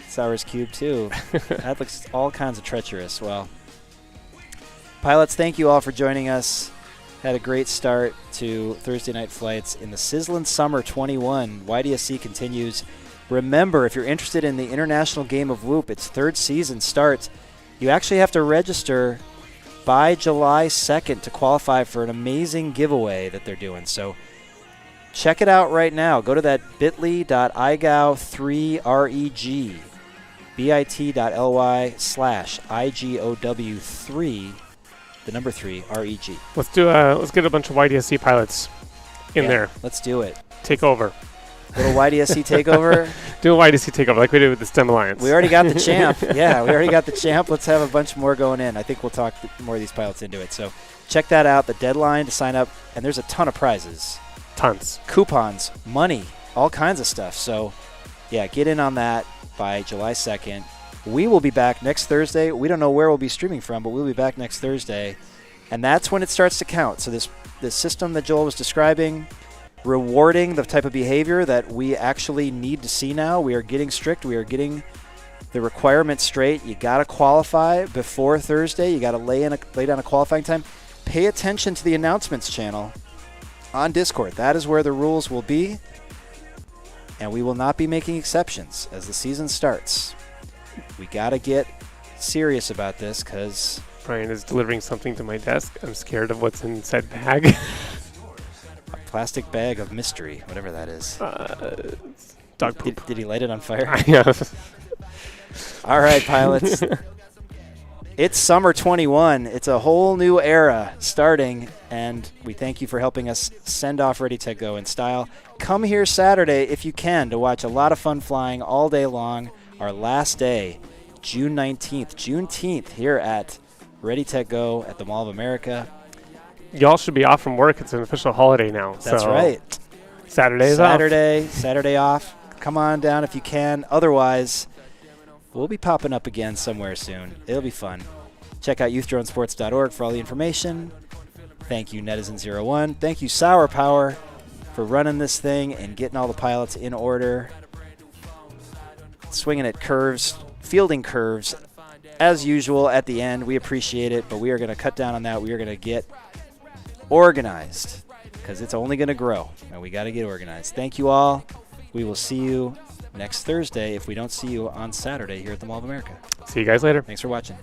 Sour's Cube, too. That looks all kinds of treacherous. Well, pilots, thank you all for joining us. Had a great start to Thursday night flights in the sizzling summer 21. YDSC continues. Remember, if you're interested in the international game of Whoop, its third season starts. You actually have to register by July 2nd to qualify for an amazing giveaway that they're doing. So check it out right now. Go to that bit.ly.igao3reg. bit.ly/IGOW3, the number 3, REG. Let's get a bunch of YDSC pilots in there. Let's do it. Take over. Little YDSC takeover. Do a YDSC takeover like we did with the STEM Alliance. We already got the champ. Yeah, we already got the champ. Let's have a bunch more going in. I think we'll talk more of these pilots into it. So check that out. The deadline to sign up, and there's a ton of prizes. Tons. Coupons, money, all kinds of stuff. So, yeah, get in on that by July 2nd. We will be back next Thursday. We don't know where we'll be streaming from, but we'll be back next Thursday. And that's when it starts to count. So this system that Joel was describing, rewarding the type of behavior that we actually need to see now. We are getting strict. We are getting the requirements straight. You got to qualify before Thursday. You got to lay down a qualifying time. Pay attention to the announcements channel on Discord. That is where the rules will be. And we will not be making exceptions as the season starts. We got to get serious about this because Brian is delivering something to my desk. I'm scared of what's in said bag. A plastic bag of mystery, whatever that is. Dog poop. Did he light it on fire? Yeah. All right, pilots. It's summer 21. It's a whole new era starting, and we thank you for helping us send off Ready to Go in style. Come here Saturday if you can to watch a lot of fun flying all day long. Our last day, June 19th, Juneteenth, here at Ready to Go at the Mall of America. Y'all should be off from work. It's an official holiday now. That's so right. Saturday off. Come on down if you can. Otherwise, we'll be popping up again somewhere soon. It'll be fun. Check out youthdronesports.org for all the information. Thank you, Netizen01. Thank you, Sour Power, for running this thing and getting all the pilots in order. Swinging at curves, fielding curves, as usual at the end. We appreciate it, but we are going to cut down on that. We are going to get organized because it's only going to grow, and we got to get organized. Thank you all. We will see you next Thursday if we don't see you on Saturday here at the Mall of America. See you guys later. Thanks for watching.